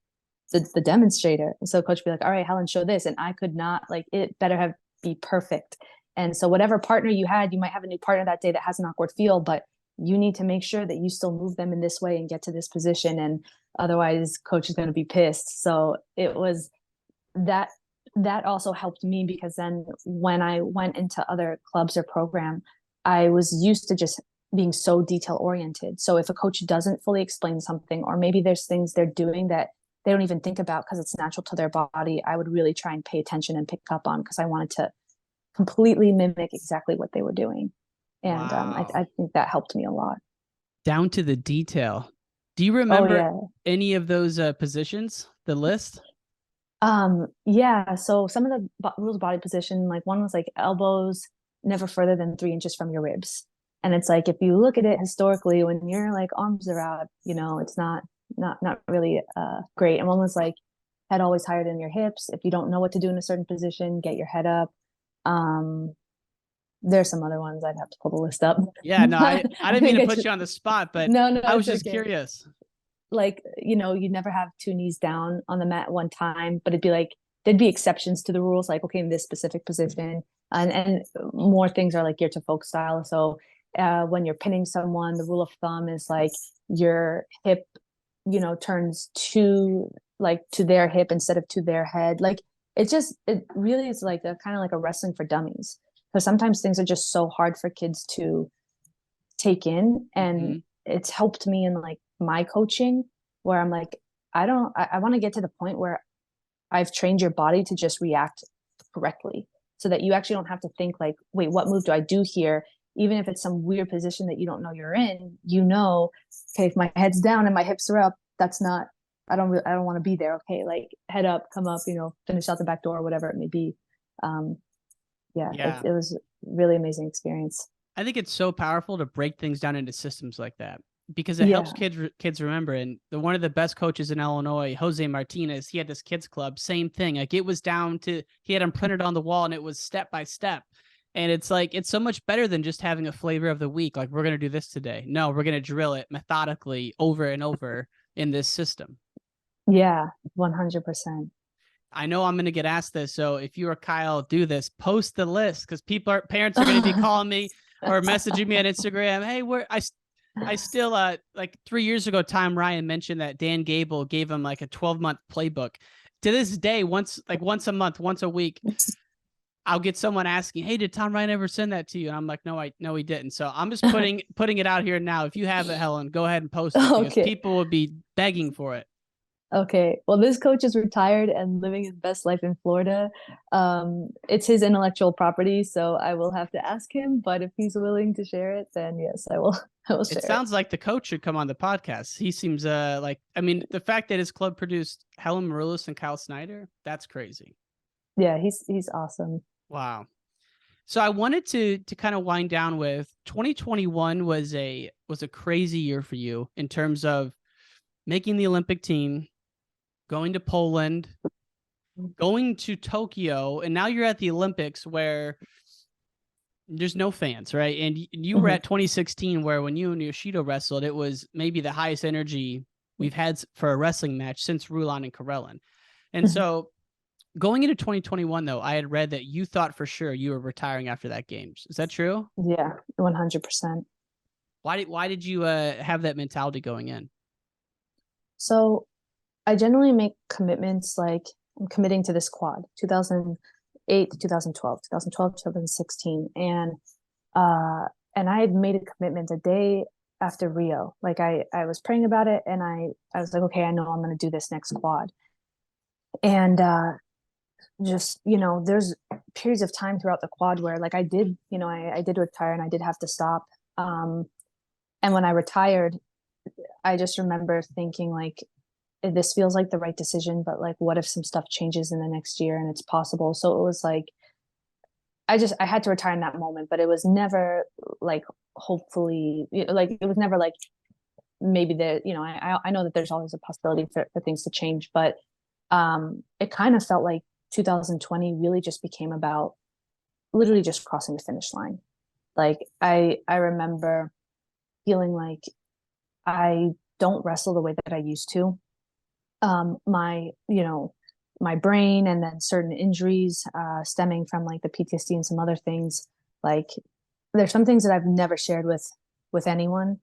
the demonstrator. And so coach would be like, all right, Helen, show this. And I could not, like, it better have be perfect. And so whatever partner you had, you might have a new partner that day that has an awkward feel, but you need to make sure that you still move them in this way and get to this position. And otherwise coach is going to be pissed. So it was that also helped me, because then when I went into other clubs or program, I was used to just being so detail oriented. So if a coach doesn't fully explain something, or maybe there's things they're doing that they don't even think about because it's natural to their body, I would really try and pay attention and pick up on, because I wanted to completely mimic exactly what they were doing. And Wow. I think that helped me a lot. Down to the detail. Do you Oh remember yeah. any of those positions, the list? Yeah. So some of the rules of body position, like one was like elbows never further than 3 inches from your ribs. And it's like, if you look at it historically, when your like arms are out, it's not really great. And one was like head always higher than your hips. If you don't know what to do in a certain position, get your head up. Um, there's some other ones, I'd have to pull the list up. Yeah, no, I I didn't mean think to I put just you on the spot, but no, I was it's just okay. curious. Like, you never have 2 knees down on the mat at one time, but it'd be like there'd be exceptions to the rules, like, okay, in this specific position, and more things are like geared to folk style. So when you're pinning someone, the rule of thumb is like your hip, turns to their hip instead of to their head. Like it really is like a kind of like a wrestling for dummies, because sometimes things are just so hard for kids to take in. And it's helped me in like my coaching, where I'm like, I want to get to the point where I've trained your body to just react correctly, so that you actually don't have to think like, wait, what move do I do here? Even if it's some weird position that you don't know you're in, okay, if my head's down and my hips are up, that's not, I don't want to be there. Okay. Like head up, come up, finish out the back door, whatever it may be. Yeah. It was really amazing experience. I think it's so powerful to break things down into systems like that, because it Yeah. helps kids remember. And one of the best coaches in Illinois, Jose Martinez, he had this kids club, same thing. Like it was down to, he had them printed on the wall and it was step by step. And it's like, it's so much better than just having a flavor of the week. Like, we're going to do this today. No, we're going to drill it methodically over and over in this system. Yeah, 100%. I know I'm going to get asked this. So if you or Kyle do this, post the list, because parents are going to be calling me or messaging me on Instagram. Hey, I still, like 3 years ago, Tom Ryan mentioned that Dan Gable gave him like a 12-month playbook. To this day, once a month, once a week, I'll get someone asking, hey, did Tom Ryan ever send that to you? And I'm like, no, he didn't. So I'm just putting it out here now. If you have it, Helen, go ahead and post it, because people will be begging for it. Okay. Well, this coach is retired and living his best life in Florida. It's his intellectual property, so I will have to ask him. But if he's willing to share it, then yes, I will share it. It sounds like the coach should come on the podcast. He seems the fact that his club produced Helen Maroulis and Kyle Snyder, that's crazy. Yeah, he's awesome. Wow. So I wanted to kind of wind down with 2021 was a crazy year for you in terms of making the Olympic team, going to Poland, going to Tokyo, and now you're at the Olympics where there's no fans, right? And you were at 2016, where when you and Yoshida wrestled, it was maybe the highest energy we've had for a wrestling match since Rulon and Karelin. And so going into 2021, though, I had read that you thought for sure you were retiring after that games. Is that true? Yeah, 100%. Why did you have that mentality going in? So I generally make commitments, like I'm committing to this quad, 2008 to 2012, 2012 to 2016. And I had made a commitment a day after Rio. Like I was praying about it, and I was like, okay, I know I'm going to do this next quad. And just, there's periods of time throughout the quad where like I did retire and I did have to stop. And when I retired, I just remember thinking like, this feels like the right decision, but like, what if some stuff changes in the next year and it's possible? So it was like, I had to retire in that moment, but it was never like, hopefully, like, it was never like, maybe I know that there's always a possibility for things to change, but it kind of felt like 2020 really just became about literally just crossing the finish line. Like I remember feeling like I don't wrestle the way that I used to. My brain, and then certain injuries stemming from like the PTSD and some other things. Like there's some things that I've never shared with anyone.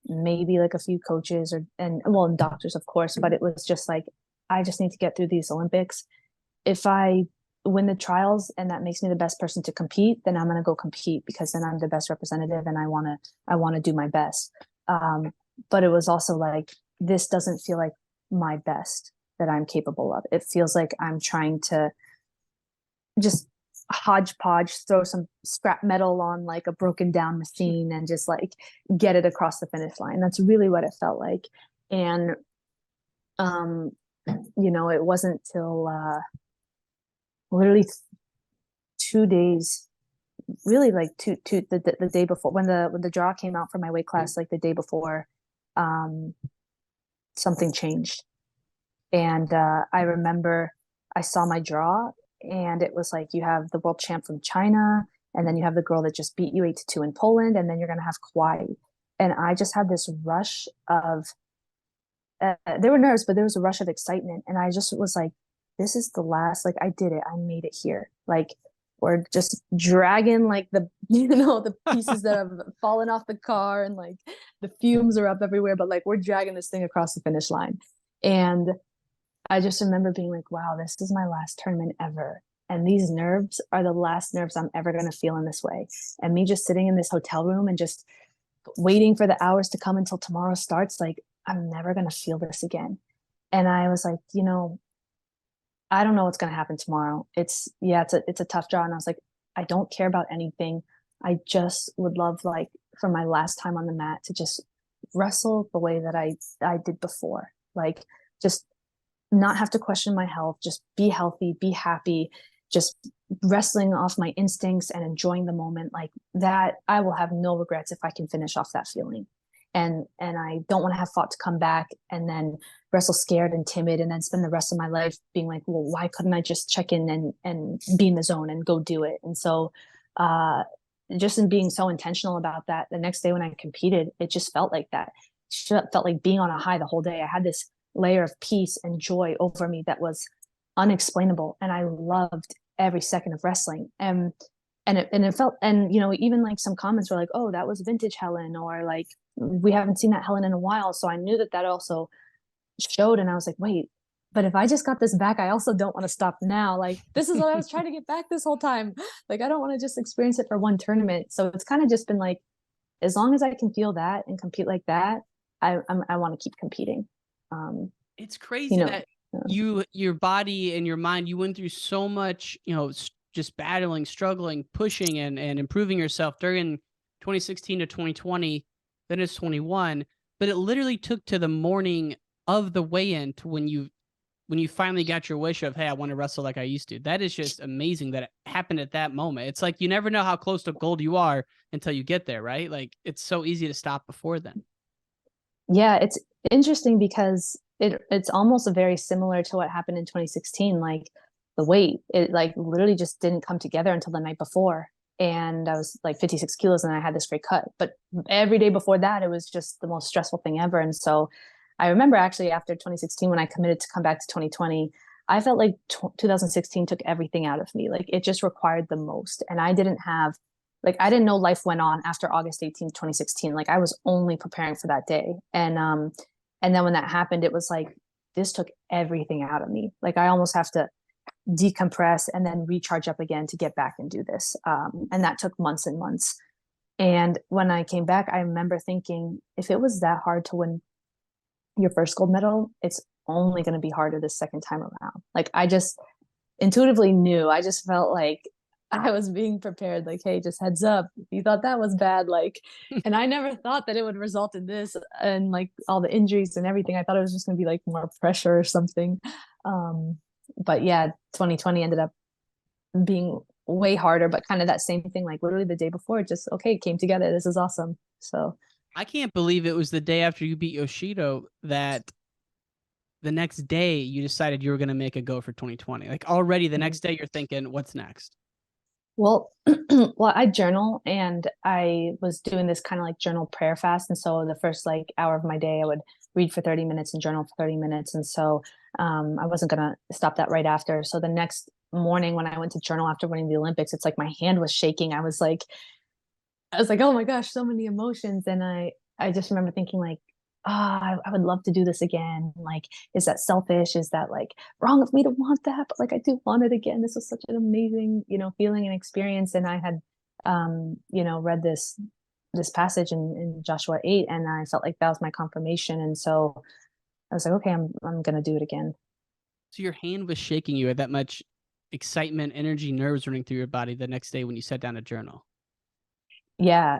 Maybe like a few coaches and doctors, of course, but it was just like, I just need to get through these Olympics. If I win the trials and that makes me the best person to compete, then I'm going to go compete, because then I'm the best representative and I want to do my best. But it was also like, this doesn't feel like my best that I'm capable of. It feels like I'm trying to just hodgepodge, throw some scrap metal on like a broken down machine and just like get it across the finish line. That's really what it felt like. And, it wasn't till literally 2 days, really like the day before, when the draw came out for my weight class, like the day before, something changed. And I remember I saw my draw, and it was like, you have the world champ from China, and then you have the girl that just beat you 8-2 in Poland, and then you're going to have Kauai. And I just had this rush of, they were nerves, but there was a rush of excitement. And I just was like, this is the last, like, I did it. I made it here. Like, we're just dragging like the, the pieces that have fallen off the car, and like the fumes are up everywhere, but like we're dragging this thing across the finish line. And I just remember being like, wow, this is my last tournament ever. And these nerves are the last nerves I'm ever going to feel in this way. And me just sitting in this hotel room and just waiting for the hours to come until tomorrow starts, like, I'm never going to feel this again. And I was like, I don't know what's going to happen tomorrow. It's a tough draw. And I was like, I don't care about anything. I just would love, like, for my last time on the mat to just wrestle the way that I did before. Like, just not have to question my health, just be healthy, be happy, just wrestling off my instincts and enjoying the moment. Like that, I will have no regrets if I can finish off that feeling. And I don't want to have fought to come back and then wrestle scared and timid and then spend the rest of my life being like, well, why couldn't I just check in and be in the zone and go do it? And so just in being so intentional about that, the next day when I competed, it just felt like that. It felt like being on a high the whole day. I had this layer of peace and joy over me that was unexplainable, and I loved every second of wrestling. And it felt, and even like some comments were like, oh, that was vintage Helen, or like, we haven't seen that Helen in a while. So I knew that also showed, and I was like, wait, but if I just got this back, I also don't want to stop now. Like, this is what I was trying to get back this whole time. Like, I don't want to just experience it for one tournament. So it's kind of just been like, as long as I can feel that and compete like that, I want to keep competing. It's crazy that your body and your mind, you went through so much, just battling, struggling, pushing, and improving yourself during 2016 to 2020. Then it's 21, but it literally took to the morning of the weigh-in to when you finally got your wish of, hey, I want to wrestle like I used to. That is just amazing that it happened at that moment. It's like you never know how close to gold you are until you get there, right? Like, it's so easy to stop before then. Yeah, it's interesting because it's almost very similar to what happened in 2016. Like, the weight, it like literally just didn't come together until the night before. And I was like 56 kilos and I had this great cut. But every day before that, it was just the most stressful thing ever. And so I remember actually after 2016, when I committed to come back to 2020, I felt like 2016 took everything out of me. Like, it just required the most. And I didn't know life went on after August 18th, 2016. Like, I was only preparing for that day. And then when that happened, it was like, this took everything out of me. Like, I almost have to decompress and then recharge up again to get back and do this. And that took months and months. And when I came back, I remember thinking, if it was that hard to win your first gold medal, it's only going to be harder the second time around. Like, I just intuitively knew. I just felt like I was being prepared. Like, hey, just heads up, if you thought that was bad, like, and I never thought that it would result in this and like all the injuries and everything. I thought it was just going to be like more pressure or something. But yeah, 2020 ended up being way harder, but kind of that same thing, like literally the day before, just, okay, it came together. This is awesome. So I can't believe it was the day after you beat Yoshido that the next day you decided you were going to make a go for 2020. Like, already the next day you're thinking, what's next? Well, I journal, and I was doing this kind of like journal prayer fast. And so the first like hour of my day, I would read for 30 minutes and journal for 30 minutes. And so I wasn't going to stop that right after. So the next morning when I went to journal after winning the Olympics, it's like my hand was shaking. I was like, oh my gosh, so many emotions. And I just remember thinking like, I would love to do this again. Like, is that selfish? Is that like wrong of me to want that? But like, I do want it again. This was such an amazing, feeling and experience. And I had, read this passage in Joshua 8, and I felt like that was my confirmation. And so I was like, okay, I'm going to do it again. So your hand was shaking. You had that much excitement, energy, nerves running through your body the next day when you sat down to journal. Yeah,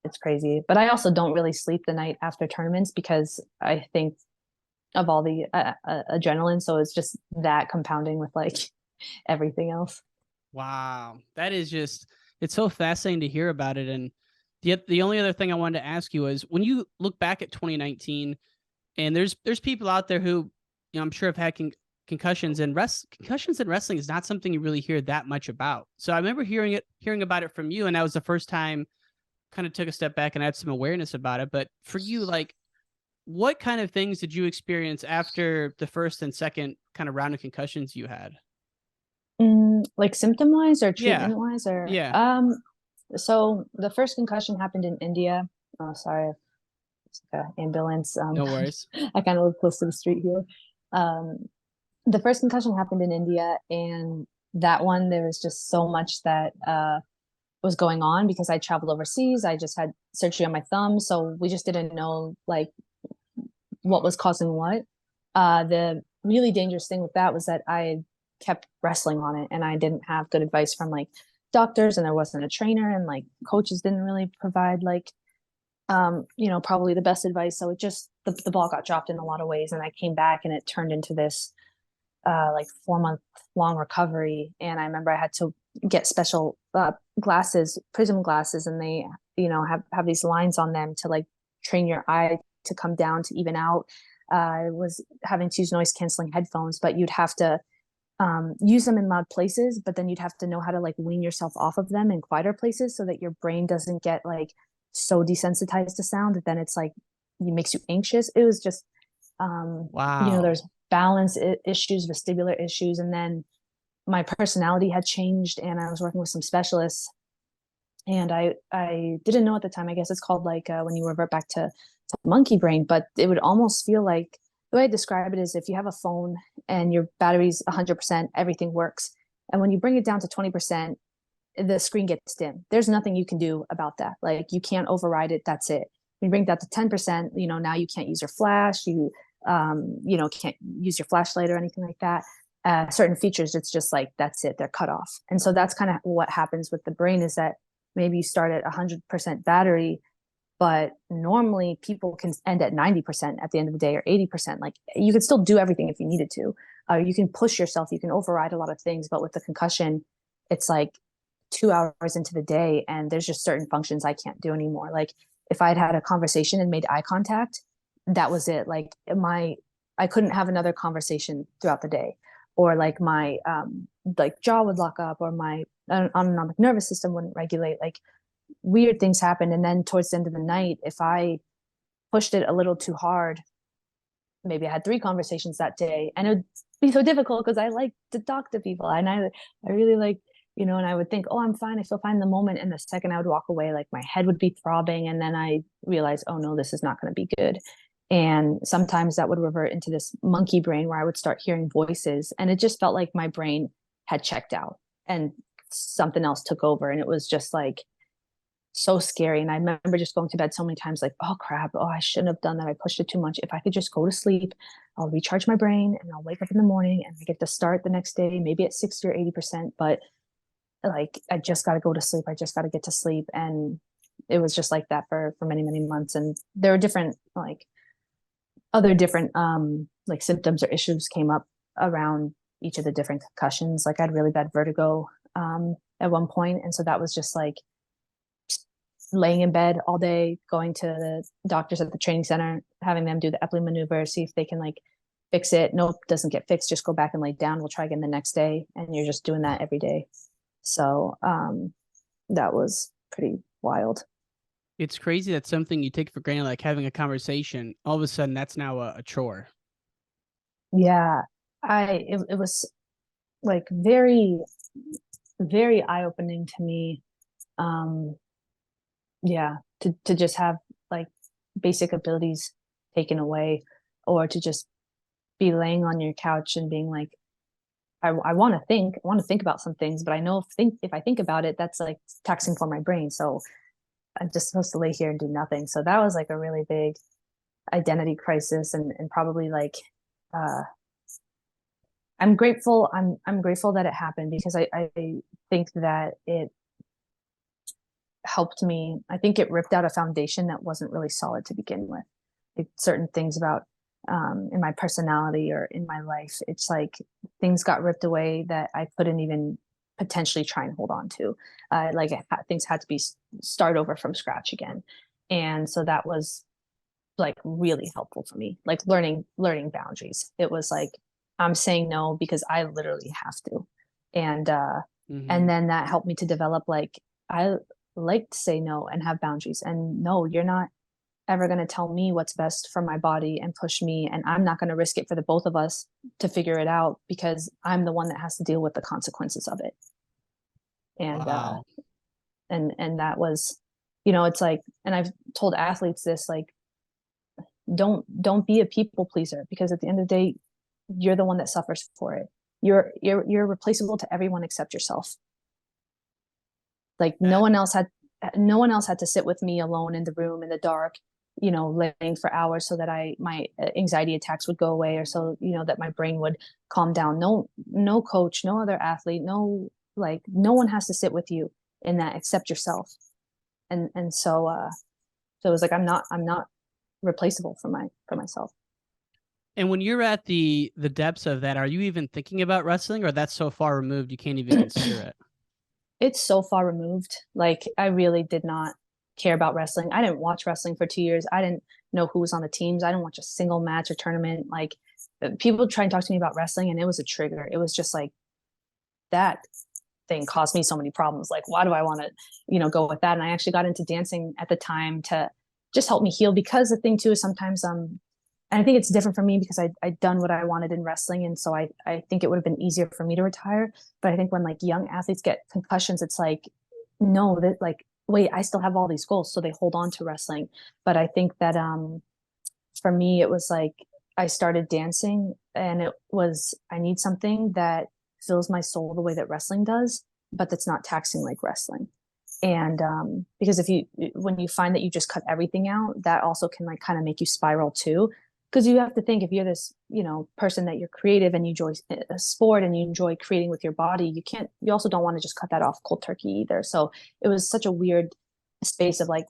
it's crazy. But I also don't really sleep the night after tournaments because I think of all the adrenaline. So it's just that compounding with like everything else. Wow. That is just, it's so fascinating to hear about it. And the only other thing I wanted to ask you is, when you look back at 2019, and there's people out there who, I'm sure have had concussions, and concussions in wrestling is not something you really hear that much about. So I remember hearing about it from you, and that was the first time kind of took a step back and had some awareness about it. But for you, like, What kind of things did you experience after the first and second kind of round of concussions you had? Like symptom wise or Yeah. treatment wise or Yeah. so the first concussion happened in India. Oh, sorry, it's like a ambulance. No worries. I kind of live close to the street here. Um, the first concussion happened in India, and that one there was just so much that was going on because I traveled overseas. I just had surgery on my thumb, so we just didn't know like what was causing what. The really dangerous thing with that was that I kept wrestling on it, and I didn't have good advice from like doctors, and there wasn't a trainer, and like coaches didn't really provide like probably the best advice. So it just the ball got dropped in a lot of ways, and I came back, and it turned into this like 4 month long recovery. And I remember I had to get special glasses, prism glasses, and they have these lines on them to like train your eye to come down to even out. I was having to use noise canceling headphones, but you'd have to use them in loud places, but then you'd have to know how to like wean yourself off of them in quieter places so that your brain doesn't get like so desensitized to sound that then it's like it makes you anxious. It was just Wow. there's balance issues, vestibular issues, and then my personality had changed, and I was working with some specialists, and I didn't know at the time. I guess it's called like when you revert back to monkey brain, but it would almost feel like the way I describe it is if you have a phone and your battery's 100%, everything works, and when you bring it down to 20%, the screen gets dim. There's nothing you can do about that. Like you can't override it. That's it. When you bring that to 10%, now you can't use your flash. You can't use your flashlight or anything like that. Certain features, it's just like, that's it. They're cut off. And so that's kind of what happens with the brain is that maybe you start at 100% battery, but normally people can end at 90% at the end of the day or 80%. Like you could still do everything if you needed to. You can push yourself, you can override a lot of things, but with the concussion, it's like 2 hours into the day and there's just certain functions I can't do anymore. Like if I'd had a conversation and made eye contact, that was it. Like I couldn't have another conversation throughout the day, or like my like jaw would lock up, or my autonomic nervous system wouldn't regulate. Like weird things happened. And then towards the end of the night, if I pushed it a little too hard, maybe I had 3 conversations that day, and it would be so difficult because I like to talk to people, and I really like, and I would think, oh, I'm fine, I feel fine in the moment, and the second I would walk away, like my head would be throbbing, and then I realized, oh no, this is not going to be good. And sometimes that would revert into this monkey brain where I would start hearing voices, and it just felt like my brain had checked out and something else took over, and it was just like so scary. And I remember just going to bed so many times, like, oh crap, oh, I shouldn't have done that. I pushed it too much. If I could just go to sleep, I'll recharge my brain and I'll wake up in the morning and I get to start the next day, maybe at 60 or 80%. But like, I just got to go to sleep. I just got to get to sleep. And it was just like that for many, many months. And there were different, like, other different, like symptoms or issues came up around each of the different concussions. Like, I had really bad vertigo, at one point. And so that was just like, laying in bed all day, going to the doctors at the training center, having them do the Epley maneuver, see if they can like fix it. Nope, doesn't get fixed. Just go back and lay down. We'll try again the next day. And you're just doing that every day. So that was pretty wild. It's crazy that something you take for granted, like having a conversation, all of a sudden that's now a chore. Yeah, it was like very, very eye opening to me. Um, yeah, to just have like basic abilities taken away, or to just be laying on your couch and being like, I want to think, about some things, but I know if I think about it, that's like taxing for my brain. So I'm just supposed to lay here and do nothing. So that was like a really big identity crisis, and probably like uh I'm grateful. I'm grateful that it happened, because I think that it helped me. I think it ripped out a foundation that wasn't really solid to begin with. Like certain things about in my personality or in my life, it's like things got ripped away that I couldn't even potentially try and hold on to. Like things had to be start over from scratch again, and so that was like really helpful for me. Like learning boundaries. It was like I'm saying no because I literally have to, and Mm-hmm. and then that helped me to develop like I like to say no and have boundaries. And no, you're not ever going to tell me what's best for my body and push me. And I'm not going to risk it for the both of us to figure it out, because I'm the one that has to deal with the consequences of it. And, Wow. and that was, you know, it's like, and I've told athletes this, like, don't be a people pleaser, because at the end of the day, you're the one that suffers for it. You're replaceable to everyone except yourself. Like That no one else had to sit with me alone in the room in the dark, you know, laying for hours so that my anxiety attacks would go away, or so, you know, that my brain would calm down. No coach, no other athlete, no one has to sit with you in that except yourself. And so it was like, I'm not replaceable for myself. And when you're at the depths of that, are you even thinking about wrestling, or that's so far removed you can't even consider it? It's so far removed. Like, I really did not care about wrestling. I didn't watch wrestling for 2 years. I didn't know who was on the teams. I didn't watch a single match or tournament. Like, people try and talk to me about wrestling, and it was a trigger. It was just like, that thing caused me so many problems. Like, why do I want to, you know, go with that? And I actually got into dancing at the time to just help me heal, because the thing too is sometimes and I think it's different for me because I'd done what I wanted in wrestling. And so I think it would have been easier for me to retire. But I think when like young athletes get concussions, it's like, no, that like, wait, I still have all these goals. So they hold on to wrestling. But I think that for me, it was like, I started dancing, and it was, I need something that fills my soul the way that wrestling does, but that's not taxing like wrestling. And because when you find that you just cut everything out, that also can like kind of make you spiral too, because you have to think, if you're this, you know, person that you're creative and you enjoy a sport and you enjoy creating with your body, you also don't want to just cut that off cold turkey either. So it was such a weird space of like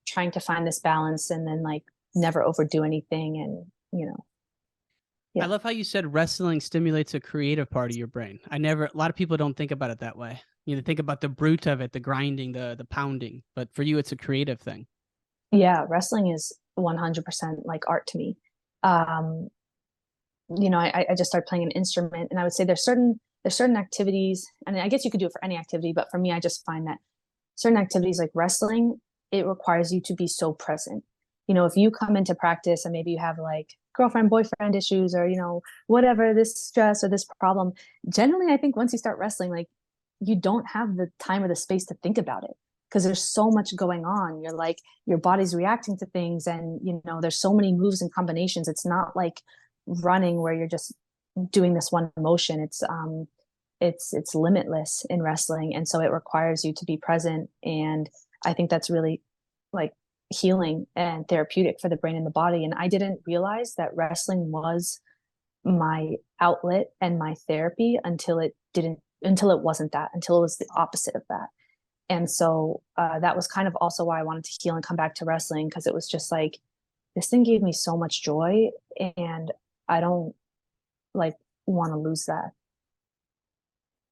trying to find this balance and then like never overdo anything. And, you know, I yeah. love how you said wrestling stimulates a creative part of your brain. A lot of people don't think about it that way. You know, they think about the brute of it, the grinding, the pounding, but for you, it's a creative thing. Yeah, wrestling is 100% like art to me. Um, you know, I just started playing an instrument, and I would say there's certain activities, and I guess you could do it for any activity, but for me, I just find that certain activities like wrestling, it requires you to be so present. You know, if you come into practice and maybe you have like girlfriend, boyfriend issues, or, you know, whatever, this stress or this problem, generally, I think once you start wrestling, like, you don't have the time or the space to think about it, because there's so much going on. You're like, your body's reacting to things, and, you know, there's so many moves and combinations. It's not like running where you're just doing this one motion. It's limitless in wrestling, and so it requires you to be present. And I think that's really like healing and therapeutic for the brain and the body. And I didn't realize that wrestling was my outlet and my therapy until it wasn't that, until it was the opposite of that. And so that was kind of also why I wanted to heal and come back to wrestling, because it was just like, this thing gave me so much joy, and I don't like want to lose that.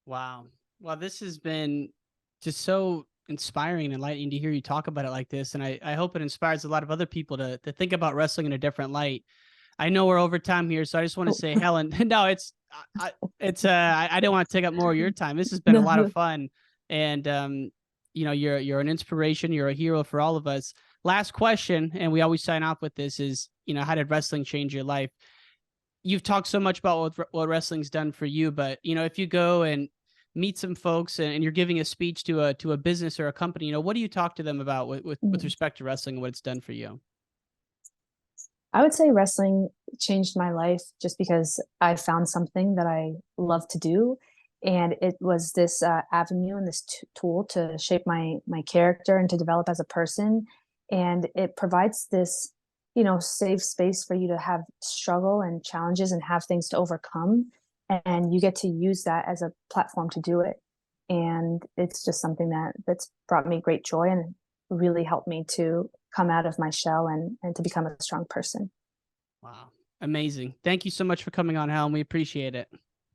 Wow. Well, this has been just so inspiring and enlightening to hear you talk about it like this. And I hope it inspires a lot of other people to think about wrestling in a different light. I know we're over time here, so I just want to Oh, say, Helen, no, I didn't want to take up more of your time. This has been a lot of no. fun. And, you know, you're an inspiration. You're a hero for all of us. Last question, and we always sign off with this is, you know, how did wrestling change your life? You've talked so much about what wrestling's done for you, but, you know, if you go and meet some folks and you're giving a speech to a business or a company, you know, what do you talk to them about with respect to wrestling and what it's done for you? I would say wrestling changed my life just because I found something that I love to do. And it was this avenue and this tool to shape my character and to develop as a person. And it provides this, you know, safe space for you to have struggle and challenges and have things to overcome. And you get to use that as a platform to do it. And it's just something that's brought me great joy and really helped me to come out of my shell and to become a strong person. Wow. Amazing. Thank you so much for coming on, Helen. We appreciate it.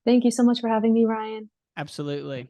Thank you so much for having me, Ryan. Absolutely.